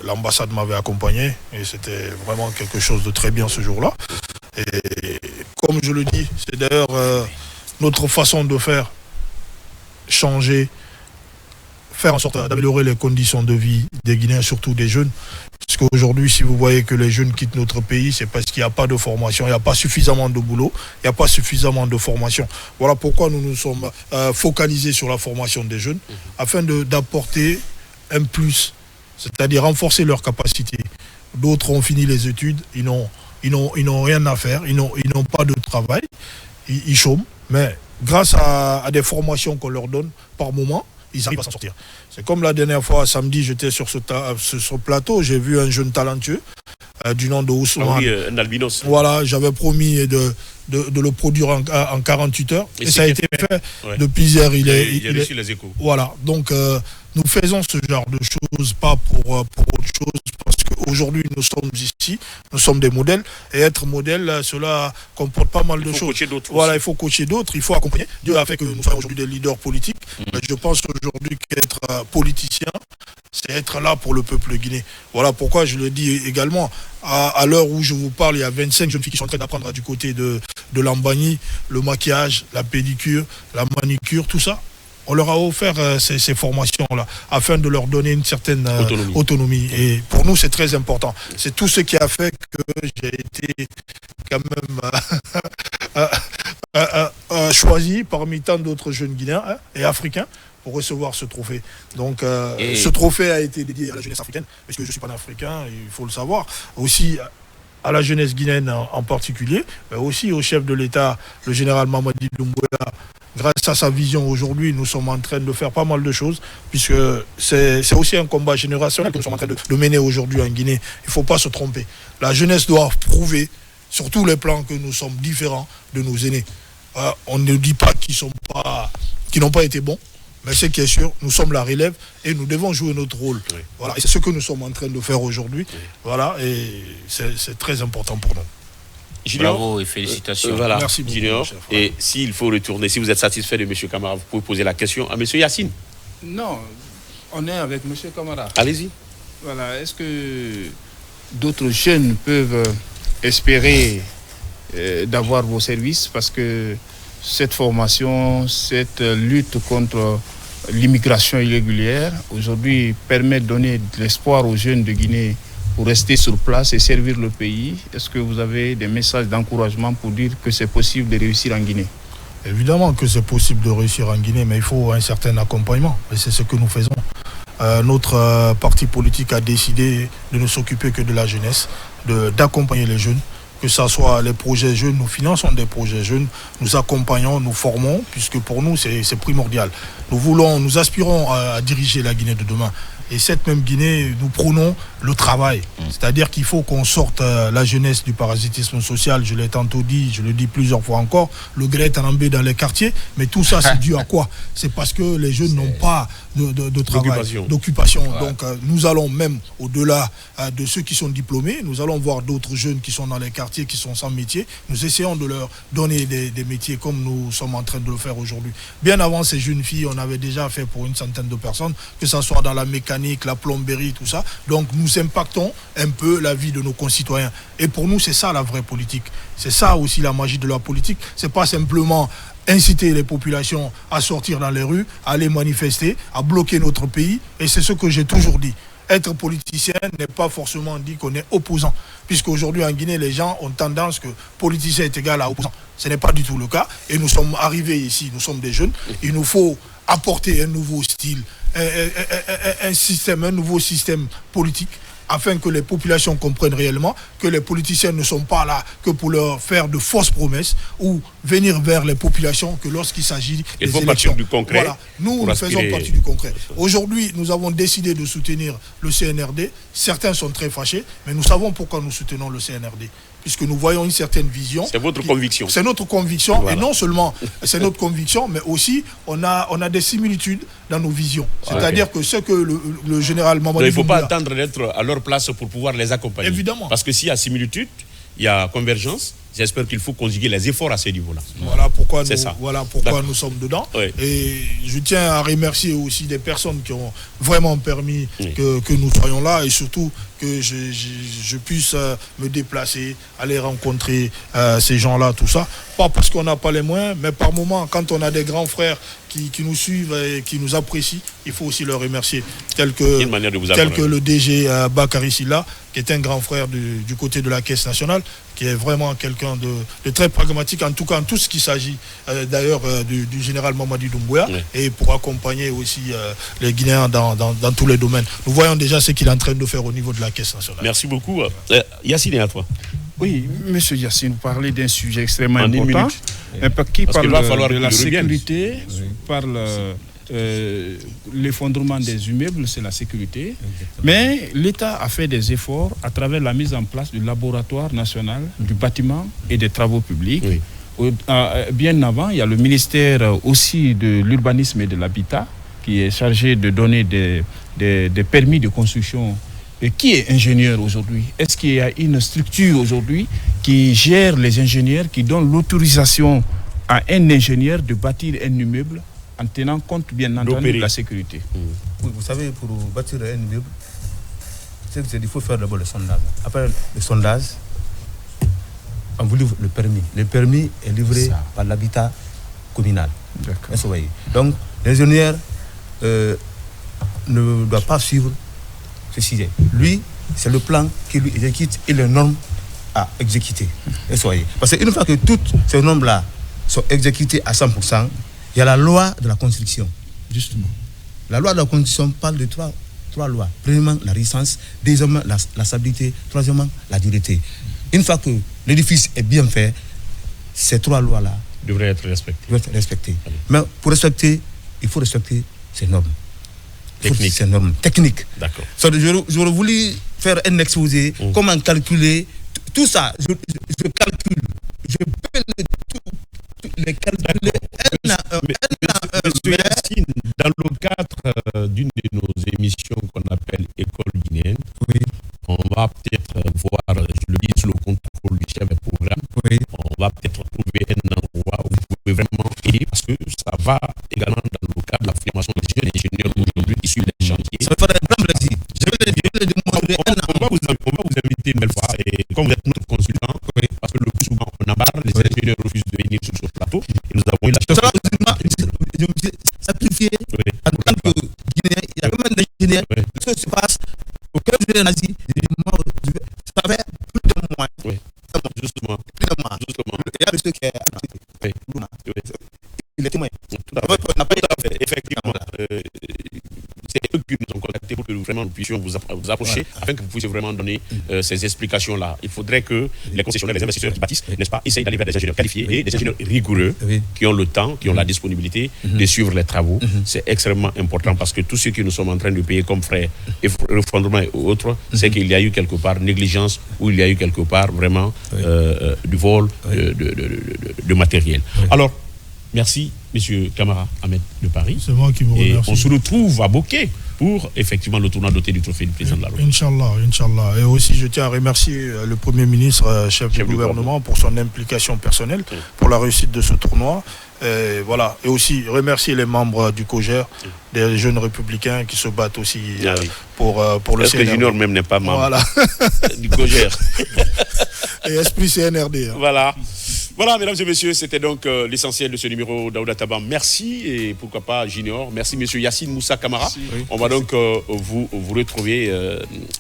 l'ambassade m'avait accompagné et c'était vraiment quelque chose de très bien ce jour-là. Et comme je le dis, c'est d'ailleurs notre façon de faire changer, faire en sorte d'améliorer les conditions de vie des Guinéens, surtout des jeunes. Parce qu'aujourd'hui, si vous voyez que les jeunes quittent notre pays, c'est parce qu'il n'y a pas de formation, il n'y a pas suffisamment de boulot, il n'y a pas suffisamment de formation. Voilà pourquoi nous nous sommes focalisés sur la formation des jeunes, afin d'apporter un plus, c'est-à-dire renforcer leurs capacités. D'autres ont fini les études, ils n'ont rien à faire, ils n'ont pas de travail, ils chôment, mais grâce à des formations qu'on leur donne par moment, ils arrivent à s'en sortir. C'est comme la dernière fois, samedi, j'étais sur ce plateau, j'ai vu un jeune talentueux du nom de Ousmane. Ah oui, un albinos. Voilà, j'avais promis de le produire en 48 heures. Et ça a été fait. Ouais. Depuis hier, il est reçu les échos. Voilà, donc nous faisons ce genre de choses, pas pour autre chose, parce qu'aujourd'hui, nous sommes ici, nous sommes des modèles, et être modèle, cela comporte pas mal de choses. Voilà, il faut coacher d'autres, il faut accompagner. Dieu a fait que nous soyons aujourd'hui des leaders politiques. Mais je pense aujourd'hui qu'être politicien, c'est être là pour le peuple guinéen. Voilà pourquoi je le dis également. À l'heure où je vous parle, il y a 25 jeunes filles qui sont en train d'apprendre du côté de Lambani, le maquillage, la pédicure, la manicure, tout ça. On leur a offert ces formations-là afin de leur donner une certaine autonomie. Et pour nous, c'est très important. C'est tout ce qui a fait que j'ai été quand même choisi parmi tant d'autres jeunes Guinéens et Africains pour recevoir ce trophée. Donc ce trophée a été dédié à la jeunesse africaine, parce que je suis panafricain, il faut le savoir. Aussi à la jeunesse guinéenne en particulier, mais aussi au chef de l'État, le général Mamadi Doumbouya. Grâce à sa vision aujourd'hui, nous sommes en train de faire pas mal de choses, puisque c'est aussi un combat générationnel que nous sommes en train de mener aujourd'hui en Guinée. Il ne faut pas se tromper. La jeunesse doit prouver, sur tous les plans, que nous sommes différents de nos aînés. On ne dit pas qu'ils n'ont pas été bons, mais ce qui est sûr, nous sommes la relève et nous devons jouer notre rôle. Oui. Voilà. Et c'est ce que nous sommes en train de faire aujourd'hui. Oui. Voilà, et c'est très important pour nous. Junior, bravo et félicitations. Voilà, merci beaucoup, Junior. chef. Et s'il faut retourner, si vous êtes satisfait de M. Camara, vous pouvez poser la question à M. Yacine. Non, on est avec M. Camara. Allez-y. Voilà, est-ce que d'autres jeunes peuvent espérer d'avoir vos services, parce que cette formation, cette lutte contre l'immigration irrégulière, aujourd'hui, permet de donner de l'espoir aux jeunes de Guinée pour rester sur place et servir le pays. Est-ce que vous avez des messages d'encouragement pour dire que c'est possible de réussir en Guinée? Évidemment que c'est possible de réussir en Guinée, mais il faut un certain accompagnement. Et c'est ce que nous faisons. Notre parti politique a décidé de ne s'occuper que de la jeunesse, d'accompagner les jeunes, que ce soit les projets jeunes, nous finançons des projets jeunes, nous accompagnons, nous formons, puisque pour nous c'est primordial. Nous aspirons à diriger la Guinée de demain. Et cette même Guinée, nous prônons le travail. C'est-à-dire qu'il faut qu'on sorte la jeunesse du parasitisme social. Je l'ai tantôt dit, je le dis plusieurs fois encore, le gré est enambé dans les quartiers. Mais tout ça, c'est dû à quoi? C'est parce que les jeunes n'ont pas de travail, d'occupation. Ouais. Donc nous allons même au-delà de ceux qui sont diplômés, nous allons voir d'autres jeunes qui sont dans les quartiers, qui sont sans métier. Nous essayons de leur donner des métiers comme nous sommes en train de le faire aujourd'hui. Bien avant ces jeunes filles, on avait déjà fait pour une centaine de personnes, que ce soit dans la mécanique, la plomberie, tout ça. Donc nous impactons un peu la vie de nos concitoyens. Et pour nous, c'est ça la vraie politique. C'est ça aussi la magie de la politique. C'est pas simplement inciter les populations à sortir dans les rues, à aller manifester, à bloquer notre pays. Et c'est ce que j'ai toujours dit. Être politicien n'est pas forcément dit qu'on est opposant. Puisqu'aujourd'hui en Guinée, les gens ont tendance que politicien est égal à opposant. Ce n'est pas du tout le cas. Et nous sommes arrivés ici, nous sommes des jeunes. Il nous faut apporter un nouveau style, un nouveau système politique, afin que les populations comprennent réellement que les politiciens ne sont pas là que pour leur faire de fausses promesses ou venir vers les populations que lorsqu'il s'agit des élections. Partir du concret. Voilà, nous faisons partie du concret. Aujourd'hui, nous avons décidé de soutenir le CNRD. Certains sont très fâchés, mais nous savons pourquoi nous soutenons le CNRD. Puisque nous voyons une certaine vision. C'est votre conviction. C'est notre conviction, voilà. Et non seulement c'est notre conviction, mais aussi on a des similitudes dans nos visions. C'est-à-dire que ce que le général Mamadi il ne faut pas attendre d'être à leur place pour pouvoir les accompagner. Évidemment. Parce que s'il y a similitude, il y a convergence. J'espère qu'il faut conjuguer les efforts à ce niveau-là. Voilà pourquoi nous sommes dedans. Oui. Et je tiens à remercier aussi des personnes qui ont vraiment permis que nous soyons là et surtout que je puisse me déplacer, aller rencontrer ces gens-là, tout ça. Pas parce qu'on n'a pas les moyens, mais par moment, quand on a des grands frères qui nous suivent et qui nous apprécient, il faut aussi leur remercier. Tel que le DG Bakary Silla, qui est un grand frère du côté de la Caisse nationale, qui est vraiment quelqu'un de très pragmatique, en tout cas en tout ce qui s'agit d'ailleurs du général Mamadi Doumbouya, et pour accompagner aussi les Guinéens dans tous les domaines. Nous voyons déjà ce qu'il est en train de faire au niveau de la Caisse nationale. Merci beaucoup. Yacine, à toi. Oui, monsieur Yacine, vous parlez d'un sujet extrêmement important, qui parle de la sécurité, parle l'effondrement des immeubles, c'est la sécurité. Mais l'État a fait des efforts à travers la mise en place du laboratoire national du bâtiment et des travaux publics. Oui. Bien avant, il y a le ministère aussi de l'urbanisme et de l'habitat qui est chargé de donner des permis de construction. Et qui est ingénieur aujourd'hui? Est-ce qu'il y a une structure aujourd'hui qui gère les ingénieurs, qui donne l'autorisation à un ingénieur de bâtir un immeuble en tenant compte bien entendu de la sécurité? Oui, vous savez, pour bâtir un immeuble, il faut faire d'abord le sondage. Après le sondage, on vous livre le permis. Le permis est livré par l'habitat communal. Donc, l'ingénieur ne doit pas suivre ce sujet. Lui, c'est le plan qui lui exécute et les normes à exécuter. Parce qu'une fois que toutes ces normes-là sont exécutées à 100%, il y a la loi de la construction. Justement. La loi de la construction parle de trois lois. Premièrement, la résistance. Deuxièmement, la stabilité. Troisièmement, la dureté. Une fois que l'édifice est bien fait, ces trois lois-là devraient être respectées. Mais pour respecter, il faut respecter ces normes. Techniques. D'accord. J'aurais voulu faire un exposé, comment calculer tout ça. Je calcule. Je peux les calculer Monsieur Yacine, dans le cadre d'une de nos émissions qu'on appelle École guinéenne, on va peut-être voir, je le dis sous le contrôle du chef de programme, va également dans le cadre de la formation des jeunes ingénieurs aujourd'hui issus des chantiers. Ça me fera un grand plaisir. Je vais le démontrer. On va vous inviter une belle fois, et comme vous êtes notre consultant, parce que le plus souvent on embarque, les ingénieurs refusent de venir sur ce plateau, et nous avons eu la chance. Sacrifié en tant que Guinéen, il y a même des ingénieurs. Ce qui se passe au cœur du nazi, ça fait plus de mois. Oui. Justement. Plus de mois. Justement. Il y a monsieur qui est il est témoin. Effectivement, c'est eux qui nous ont contactés pour que vraiment nous puissions vous approcher, afin que vous puissiez vraiment donner ces explications-là. Il faudrait que les concessionnaires, les investisseurs qui bâtissent, n'est-ce pas, essayent d'aller vers des ingénieurs qualifiés et des ingénieurs rigoureux qui ont le temps, qui ont la disponibilité de suivre les travaux. C'est extrêmement important parce que tout ce que nous sommes en train de payer comme frais, effondrement et autres, c'est qu'il y a eu quelque part négligence ou il y a eu quelque part vraiment du vol de matériel. Alors, merci, M. Camara Ahmed de Paris. C'est moi qui vous remercie. Et on se retrouve à Bokeh pour effectivement le tournoi doté du trophée du président de la République. Inch'Allah. Et aussi, je tiens à remercier le Premier ministre, chef du gouvernement, pour son implication personnelle pour la réussite de ce tournoi. Voilà. Et aussi remercier les membres du COJER, des jeunes républicains qui se battent aussi pour le CNRD. Est-ce que Junior même n'est pas membre voilà. du COJER? Et esprit CNRD. Voilà. Voilà, mesdames et messieurs, c'était donc l'essentiel de ce numéro d'Aouda Taban. Merci, et pourquoi pas Junior. Merci, monsieur Yassine Moussa Kamara. On va donc vous retrouver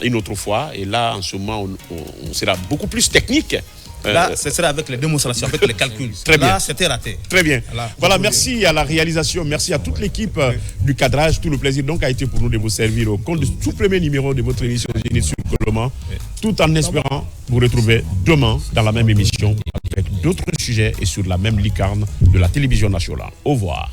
une autre fois. Et là, en ce moment, on sera beaucoup plus technique. Là, ce sera avec les démonstrations, avec les calculs. Très bien. Là, c'était raté. Très bien. Voilà, merci à la réalisation, merci à toute l'équipe du cadrage. Tout le plaisir donc a été pour nous de vous servir au compte de tout premier numéro de votre émission Génie sur Coloma, tout en espérant vous retrouver demain dans la même émission avec d'autres sujets et sur la même licarne de la télévision nationale. Au revoir.